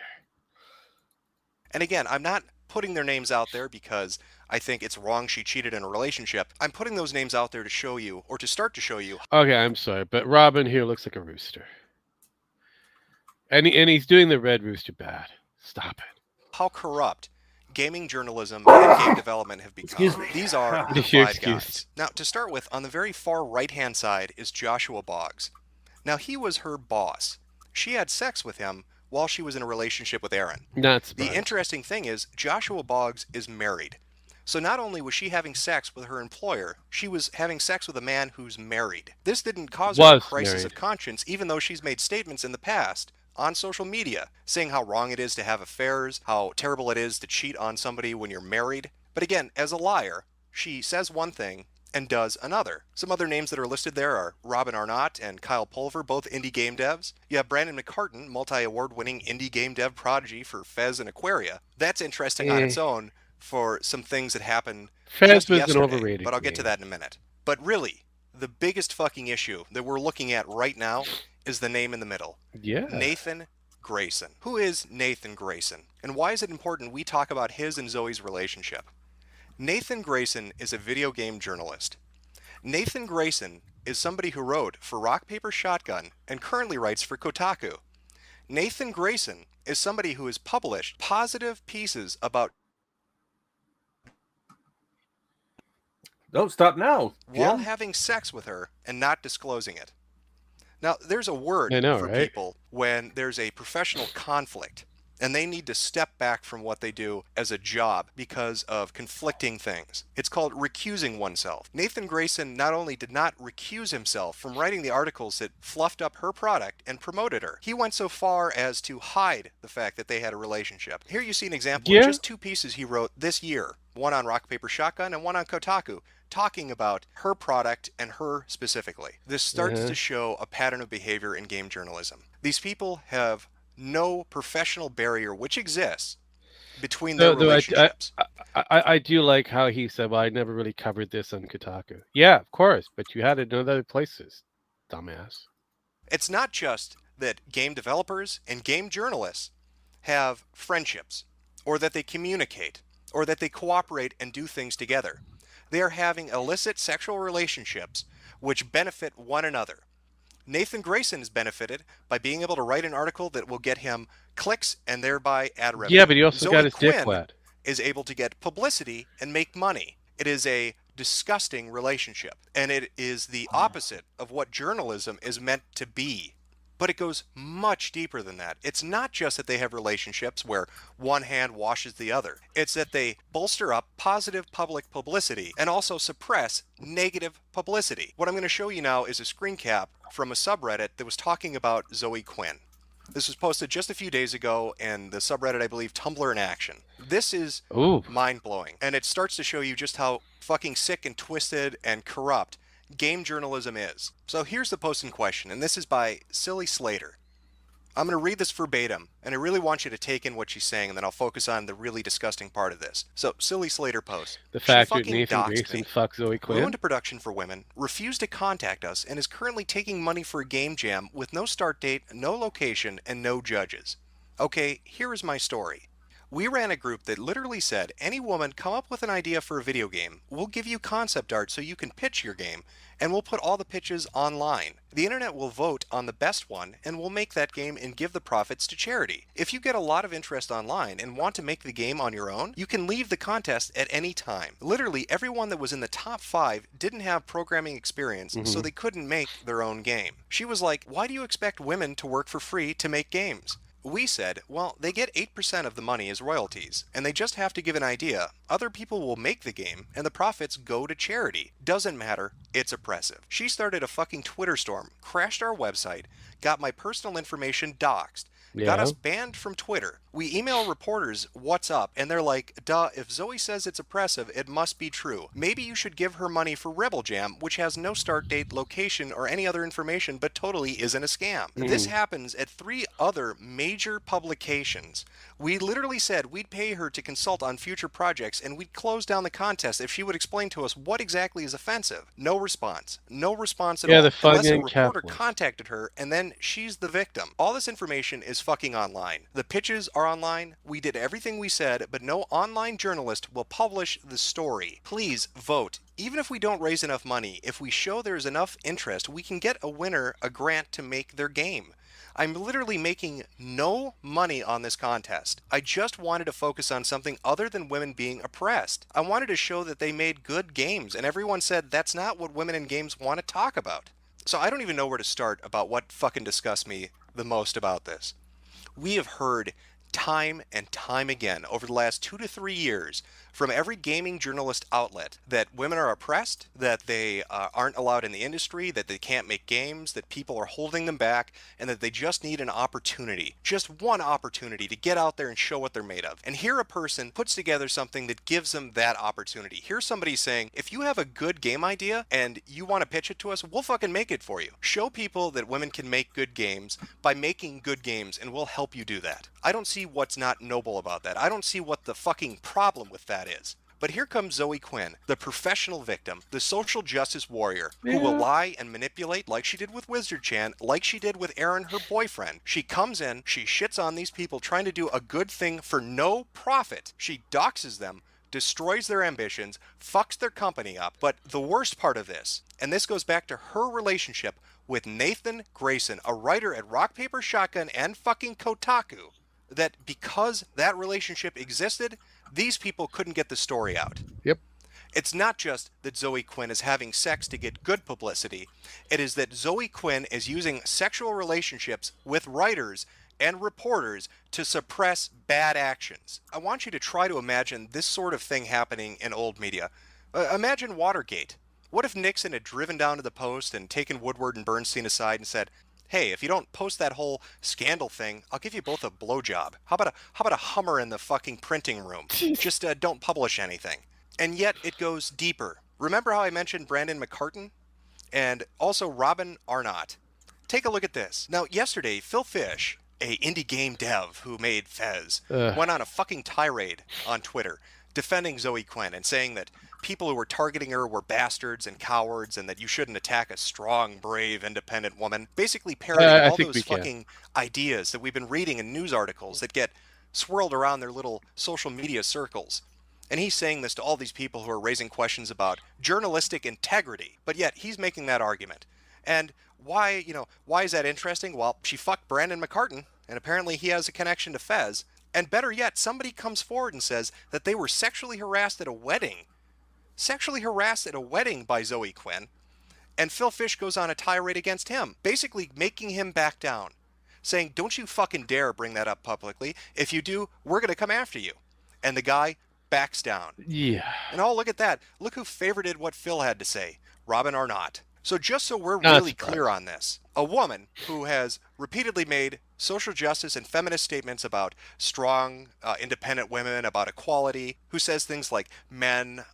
And again, I'm not putting their names out there because I think it's wrong she cheated in a relationship. I'm putting those names out there to show you, or to start to show you. Okay, I'm sorry, but Robin here looks like a rooster. And he's doing the red rooster bad. Stop it. How corrupt gaming journalism and game development have become. Excuse me. These are the You're five excused. guys. Now, to start with, on the very far right-hand side is Joshua Boggs. Now, he was her boss. She had sex with him while she was in a relationship with Aaron. Not The surprising. interesting thing is, Joshua Boggs is married. So not only was she having sex with her employer, she was having sex with a man who's married. This didn't cause her a Was crisis married. of conscience, even though she's made statements in the past on social media saying how wrong it is to have affairs, how terrible it is to cheat on somebody when you're married. But again, as a liar, she says one thing and does another. Some other names that are listed there are Robin Arnott and Kyle Pulver, both indie game devs. You have Brandon McCartan, multi-award-winning indie game dev prodigy for Fez and Aquaria. That's interesting on its own for some things that happened Fez just was an yesterday, overrated but I'll get to game. that in a minute. But really, the biggest fucking issue that we're looking at right now is the name in the middle. Yeah. Nathan Grayson. Who is Nathan Grayson? And why is it important we talk about his and Zoe's relationship? Nathan Grayson is a video game journalist. Nathan Grayson is somebody who wrote for Rock Paper Shotgun and currently writes for Kotaku. Nathan Grayson is somebody who has published positive pieces about Don't stop now. while Jim. having sex with her and not disclosing it. Now, there's a word I know, for right? people when there's a professional conflict and they need to step back from what they do as a job because of conflicting things. It's called recusing oneself. Nathan Grayson not only did not recuse himself from writing the articles that fluffed up her product and promoted her, he went so far as to hide the fact that they had a relationship. Here you see an example Yeah. of just two pieces he wrote this year, one on Rock Paper Shotgun and one on Kotaku, talking about her product and her specifically. This starts to show a pattern of behavior in game journalism. These people have no professional barrier which exists between their Though relationships. I do like how he said, well, I never really covered this on Kotaku. Yeah, of course, but you had it in other places, dumbass. It's not just that game developers and game journalists have friendships, or that they communicate, or that they cooperate and do things together. They are having illicit sexual relationships which benefit one another. Nathan Grayson has benefited by being able to write an article that will get him clicks and thereby ad revenue. Yeah, but he also Zoe got his dick Quinn wet. is able to get publicity and make money. It is a disgusting relationship, and it is the opposite of what journalism is meant to be. But it goes much deeper than that. It's not just that they have relationships where one hand washes the other. It's that they bolster up positive public publicity and also suppress negative publicity. What I'm going to show you now is a screen cap from a subreddit that was talking about Zoe Quinn. This was posted just a few days ago in the subreddit, I believe, Tumblr in Action. This is Ooh. mind-blowing, and it starts to show you just how fucking sick and twisted and corrupt game journalism is. So here's the post in question, and this is by Silly Slater. I'm going to read this verbatim, and I really want you to take in what she's saying, and then I'll focus on the really disgusting part of this. So, Silly Slater posts, The "She fact that fucking Nathan doxed Grayson me, fucks Zoe flew Quinn. into production for women, refused to contact us, and is currently taking money for a game jam with no start date, no location, and no judges." Okay, here is my story. We ran a group that literally said, any woman come up with an idea for a video game, we'll give you concept art so you can pitch your game, and we'll put all the pitches online. The internet will vote on the best one, and we'll make that game and give the profits to charity. If you get a lot of interest online and want to make the game on your own, you can leave the contest at any time. Literally, everyone that was in the top 5 didn't have programming experience, so they couldn't make their own game. She was like, why do you expect women to work for free to make games? We said, well, they get 8% of the money as royalties, and they just have to give an idea. Other people will make the game, and the profits go to charity. Doesn't matter, it's oppressive. She started a fucking Twitter storm, crashed our website, got my personal information doxxed, got us banned from Twitter. We email reporters what's up, and they're like, duh, if Zoe says it's oppressive, it must be true. Maybe you should give her money for Rebel Jam, which has no start date, location, or any other information, but totally isn't a scam. This happens at 3 other major publications. We literally said we'd pay her to consult on future projects, and we'd close down the contest if she would explain to us what exactly is offensive. No response. No response at all. The Unless a fucking reporter Catholic. contacted her, and then she's the victim. All this information is fucking online. The pitches are online. We did everything we said, but no online journalist will publish the story. Please vote. Even if we don't raise enough money, if we show there's enough interest, we can get a winner a grant to make their game. I'm literally making no money on this contest. I just wanted to focus on something other than women being oppressed. I wanted to show that they made good games, and everyone said that's not what women in games want to talk about. So I don't even know where to start about what fucking disgusts me the most about this. We have heard time and time again over the last 2 to 3 years from every gaming journalist outlet that women are oppressed, that they aren't allowed in the industry, that they can't make games, that people are holding them back, and that they just need an opportunity, just one opportunity to get out there and show what they're made of. And here a person puts together something that gives them that opportunity. Here's somebody saying, if you have a good game idea and you want to pitch it to us, we'll fucking make it for you. Show people that women can make good games by making good games, and we'll help you do that. I don't see what's not noble about that. I don't see what the fucking problem with that is. But here comes Zoe Quinn, the professional victim, the social justice warrior, who will lie and manipulate like she did with Wizard Chan, like she did with Aaron, her boyfriend. She comes in, she shits on these people trying to do a good thing for no profit. She doxes them, destroys their ambitions, fucks their company up. But the worst part of this, and this goes back to her relationship with Nathan Grayson, a writer at Rock Paper Shotgun and fucking Kotaku, that because that relationship existed, these people couldn't get the story out. Yep. It's not just that Zoe Quinn is having sex to get good publicity. It is that Zoe Quinn is using sexual relationships with writers and reporters to suppress bad actions. I want you to try to imagine this sort of thing happening in old media. Imagine Watergate. What if Nixon had driven down to the Post and taken Woodward and Bernstein aside and said, hey, if you don't post that whole scandal thing, I'll give you both a blowjob. How about a Hummer in the fucking printing room? Just don't publish anything. And yet it goes deeper. Remember how I mentioned Brandon McCartan? And also Robin Arnott. Take a look at this. Now, yesterday, Phil Fish, a indie game dev who made Fez, went on a fucking tirade on Twitter defending Zoe Quinn and saying that people who were targeting her were bastards and cowards and that you shouldn't attack a strong, brave, independent woman. Basically parroting all those fucking ideas that we've been reading in news articles that get swirled around their little social media circles. And he's saying this to all these people who are raising questions about journalistic integrity. But yet he's making that argument. And why is that interesting? Well, she fucked Brandon McCartan, and apparently he has a connection to Fez. And better yet, somebody comes forward and says that they were sexually harassed at a wedding. Sexually harassed at a wedding by Zoe Quinn. And Phil Fish goes on a tirade against him, basically making him back down. Saying, don't you fucking dare bring that up publicly. If you do, we're going to come after you. And the guy backs down. Yeah. And oh, look at that. Look who favorited what Phil had to say. Robin Arnott. So just so we're really clear on this, a woman who has repeatedly made social justice and feminist statements about strong, independent women, about equality, who says things like men,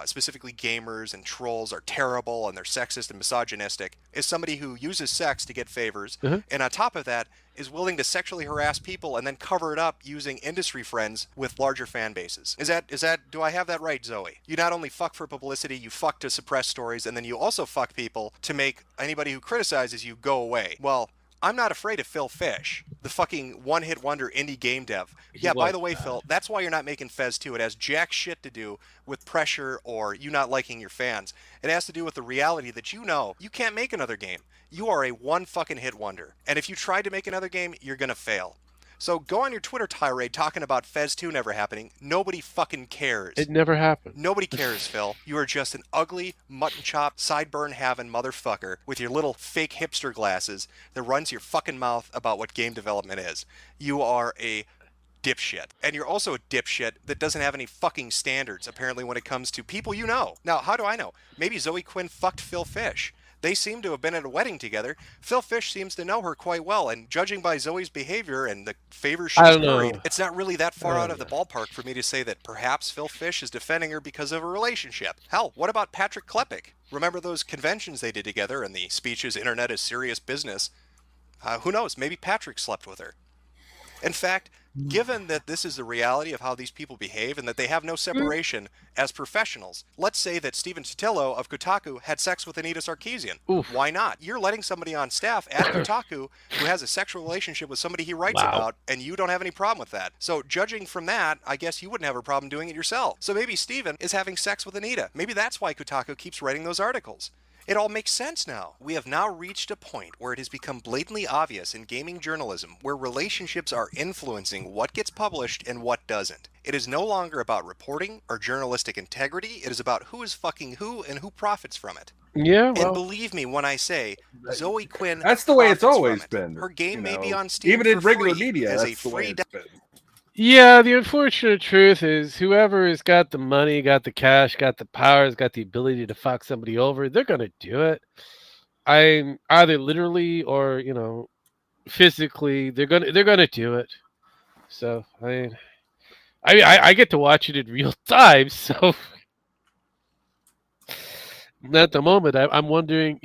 specifically gamers and trolls, are terrible and they're sexist and misogynistic, is somebody who uses sex to get favors, and on top of that, is willing to sexually harass people and then cover it up using industry friends with larger fan bases. Is that do I have that right, Zoe? You not only fuck for publicity, you fuck to suppress stories, and then you also fuck people to make anybody who criticizes you go away. Well, I'm not afraid of Phil Fish, the fucking one-hit wonder indie game dev. Yeah, by the way, Phil, that's why you're not making Fez 2. It has jack shit to do with pressure or you not liking your fans. It has to do with the reality that you know you can't make another game. You are a one fucking hit wonder. And if you try to make another game, you're gonna fail. So go on your Twitter tirade talking about Fez 2 never happening. Nobody fucking cares. It never happened. Nobody cares, Phil. You are just an ugly, mutton chop, sideburn having motherfucker with your little fake hipster glasses that runs your fucking mouth about what game development is. You are a dipshit. And you're also a dipshit that doesn't have any fucking standards, apparently, when it comes to people you know. Now, how do I know? Maybe Zoe Quinn fucked Phil Fish. They seem to have been at a wedding together. Phil Fish seems to know her quite well, and judging by Zoe's behavior and the favors she's married, it's not really that far out of the ballpark for me to say that perhaps Phil Fish is defending her because of a relationship. Hell, what about Patrick Klepek? Remember those conventions they did together and the speeches, internet is serious business? Who knows? Maybe Patrick slept with her. In fact, given that this is the reality of how these people behave and that they have no separation as professionals, let's say that Steven Sotillo of Kotaku had sex with Anita Sarkeesian. Why not? You're letting somebody on staff at Kotaku who has a sexual relationship with somebody he writes about, and you don't have any problem with that. So judging from that, I guess you wouldn't have a problem doing it yourself. So maybe Steven is having sex with Anita. Maybe that's why Kotaku keeps writing those articles. It all makes sense now. We have now reached a point where it has become blatantly obvious in gaming journalism where relationships are influencing what gets published and what doesn't. It is no longer about reporting or journalistic integrity. It is about who is fucking who and who profits from it. Yeah, well, and believe me when I say Zoe Quinn. That's the way it's always been. Her game may be on Steam even in for regular free media. as That's a the way free it's been. yeah, the unfortunate truth is whoever has got the money, got the cash, got the power, has got the ability to fuck somebody over, they're going to do it. I'm either literally or, physically, they're going to do it. So, I get to watch it in real time, so at the moment I'm wondering,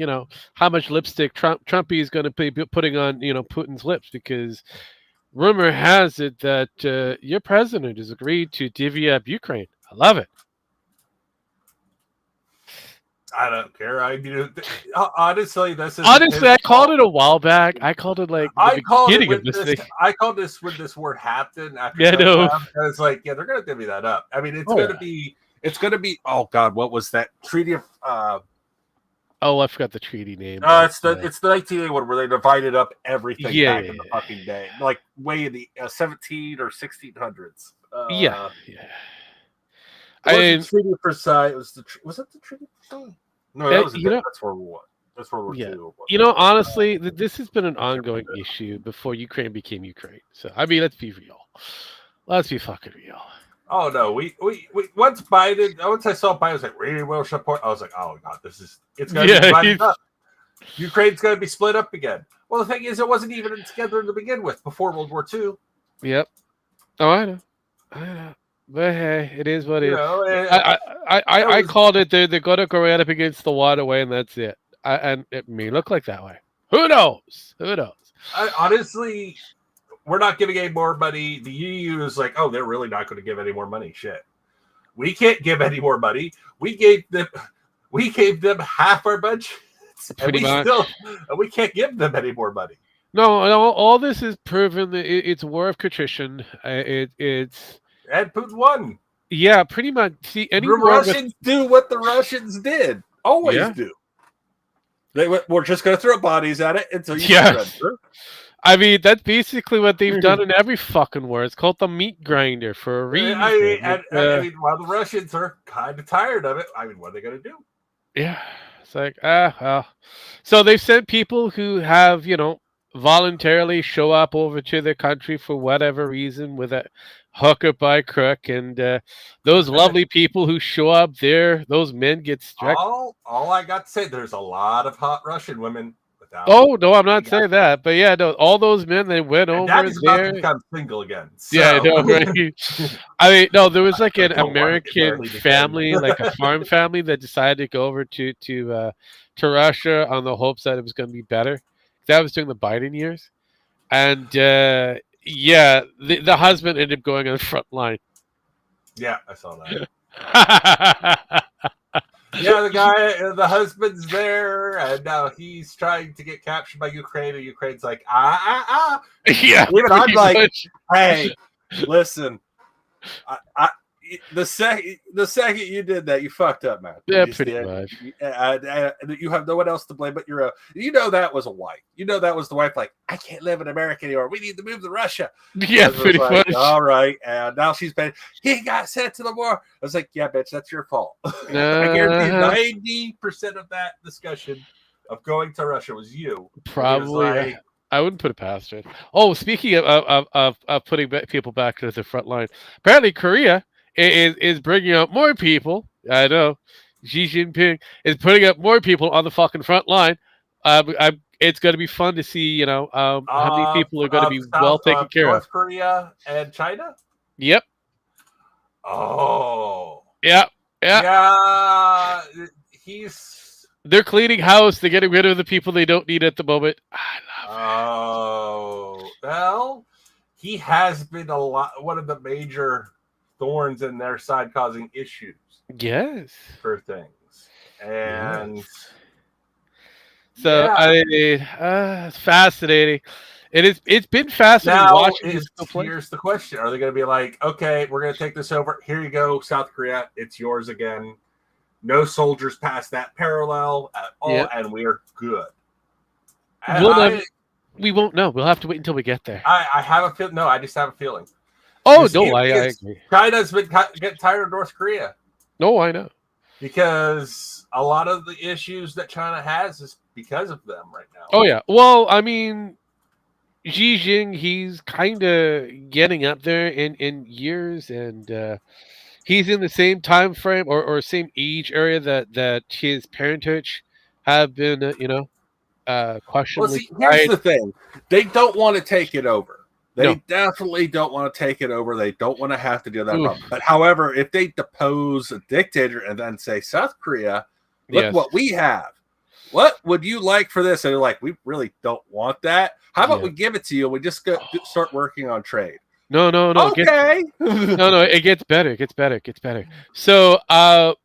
how much lipstick Trumpy is going to be putting on, Putin's lips, because rumor has it that your president has agreed to divvy up Ukraine. I love it. I don't care. Honestly, this is honestly. I called it a while back. I called it like the beginning of this thing. I called this when this word happened. After I was like, yeah, they're gonna divvy that up. I mean, it's gonna be. Oh God, what was that treaty of? Oh, I forgot the treaty name. It's the 1981 where they divided up everything back in the fucking day, like way in the 17 or 1600s. Yeah. The Treaty of Versailles. Was it the Treaty of Versailles? No, that was that's World War I. That's World War II. Honestly, this has been an ongoing issue before Ukraine became Ukraine. So I mean, let's be real. Let's be fucking real. Oh no, we once I saw Biden, I was like, we will support. I was like, oh God, it's gonna be divided up. Ukraine's gonna be split up again. Well, the thing is, it wasn't even together to begin with before World War II. Yep. Oh, I know. But hey, it is what it is. I called it. They're gonna go right up against the waterway, and that's it. And it may look like that way. Who knows? Honestly, we're not giving any more money. The EU is like, oh, they're really not going to give any more money. Shit, we can't give any more money. We gave them half our budget, and we can't give them any more money. No, all this is proven that it's a war of contrition. It's and Putin won. Yeah, pretty much. See, the Russians do what the Russians did. Always do. We're just going to throw bodies at it until you surrender. I mean, that's basically what they've done in every fucking war. It's called the meat grinder for a reason. I mean, while the Russians are kind of tired of it, I mean, what are they going to do? Yeah. It's like, well. So they've sent people who have, voluntarily show up over to their country for whatever reason with a hook or by crook, and those lovely people who show up there, those men get struck. All I got to say, there's a lot of hot Russian women without. Oh no, I'm not saying that, but yeah, no, all those men they went And over Daddy's about there. to become single again. So. Yeah, I know, right? I mean, no, there was like I an don't want to get American married again. family, like a farm family, that decided to go over to Russia on the hopes that it was going to be better. That was during the Biden years, and yeah, the husband ended up going on the front line. Yeah, I saw that. Yeah, the husband's there, and now he's trying to get captured by Ukraine, and Ukraine's like, Yeah, Even I'm pretty like, much. hey, listen, the second you did that, you fucked up, man. Yeah, You just pretty did. much. You have no one else to blame but your own. You know that was a wife. You know that was the wife. Like, I can't live in America anymore. We need to move to Russia. Yeah, Husband was pretty like, much. all right, and now she's been. He got sent to the war. I was like, yeah, bitch, that's your fault. I guarantee Uh, 90% of that discussion of going to Russia was you. He was Probably. like, I wouldn't put it past it. Oh, speaking of putting people back to the front line, apparently Korea is bringing up more people. I know Xi Jinping is putting up more people on the fucking front line. It's going to be fun to see, how many people are going to be well taken care of. North Korea and China? Yep. Oh. Yeah. Yeah. Yeah. They're cleaning house. They're getting rid of the people they don't need at the moment. I love Oh. Well, he has been one of the major thorns in their side causing issues it. Yes. for things. And so yeah. it's fascinating. It's been fascinating Now, watching this go play. here's the question. Are they going to be like, okay, we're going to take this over. Here you go, South Korea. It's yours again. No soldiers past that parallel at all, Yep. and we are good. And We won't know. We'll have to wait until we get there. I have a feel. No, I just have a feeling. Oh, Because no, I agree. China's been getting tired of North Korea No, I know. because a lot of the issues that China has is because of them right now. Oh, yeah. Well, I mean, Xi Jinping, he's kind of getting up there in years, and he's in the same time frame or same age area that his parentage have been, Well, questionably see, here's tried. the thing. They don't want to take it over. They No. definitely don't want to take it over. They don't want to have to deal with that Oof. problem. But however, if they depose a dictator and then say, South Korea, look Yes. what we have. What would you like for this? And they're like, we really don't want that. How about Yeah. we give it to you and we just start working on trade? No. Okay. No, it gets better. It gets better. So, the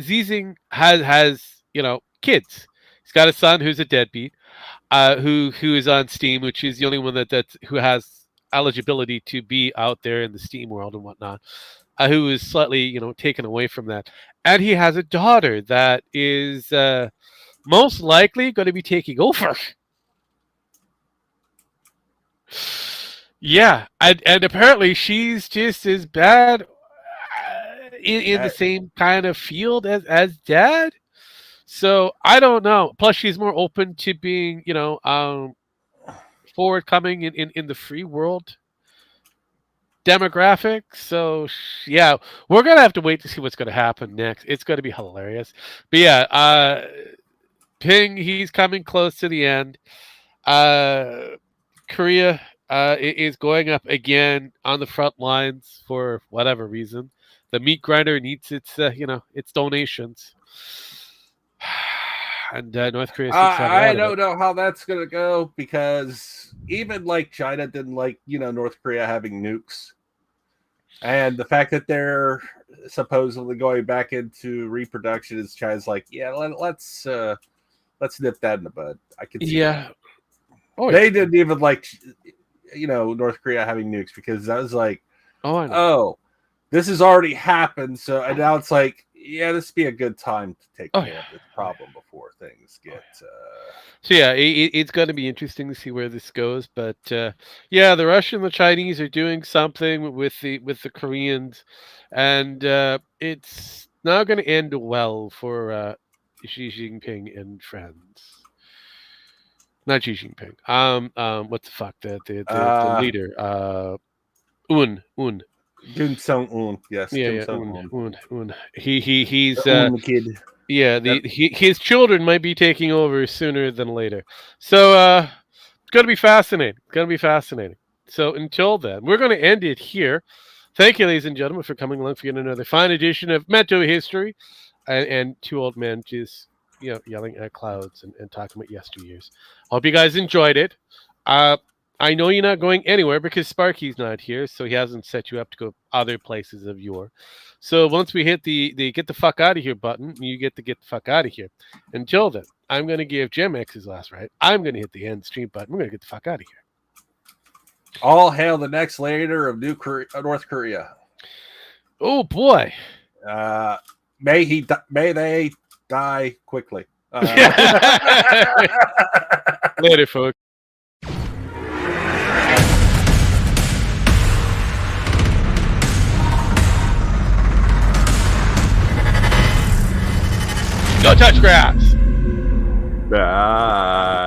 Zizing has kids. He's got a son who's a deadbeat, who is on Steam, which is the only one who has eligibility to be out there in the Steam world and whatnot. Who is slightly taken away from that, and he has a daughter that is most likely going to be taking over. Yeah, and apparently she's just as bad in the same kind of field as dad. So I don't know. Plus, she's more open to being, forward-coming in the free world demographic. So yeah, we're gonna have to wait to see what's gonna happen next. It's gonna be hilarious. But yeah, Ping, he's coming close to the end. Korea is going up again on the front lines for whatever reason. The meat grinder needs its donations, and North Korea. I don't know how that's going to go because even like China didn't like, North Korea having nukes. And the fact that they're supposedly going back into reproduction is China's like, yeah, let's nip that in the bud. I can see that. Oh, they didn't even like, North Korea having nukes because that was like, I know. oh, this has already happened. So and now it's like, yeah, this would be a good time to take care of this problem before things get. So yeah, it's going to be interesting to see where this goes. But yeah, the Russian and the Chinese are doing something with the Koreans, and it's not going to end well for Xi Jinping and friends. Not Xi Jinping. What the fuck? The leader. Un. Kim Jong-un, yes. Yeah, Kim Jong-un. Un. He's the kid. Yeah, his children might be taking over sooner than later. So it's going to be fascinating. It's going to be fascinating. So until then, we're going to end it here. Thank you, ladies and gentlemen, for coming along for yet another fine edition of MetoHistory, and two old men just yelling at clouds and talking about yesteryears. Hope you guys enjoyed it. I know you're not going anywhere because Sparky's not here, so he hasn't set you up to go other places of yore. So once we hit the get the fuck out of here button, you get the fuck out of here. Until then, I'm going to give Jim X his last right. I'm going to hit the end stream button. We're going to get the fuck out of here. All hail the next leader of North Korea. Oh boy! May they die quickly. Later, folks. Go touch grass. Bye.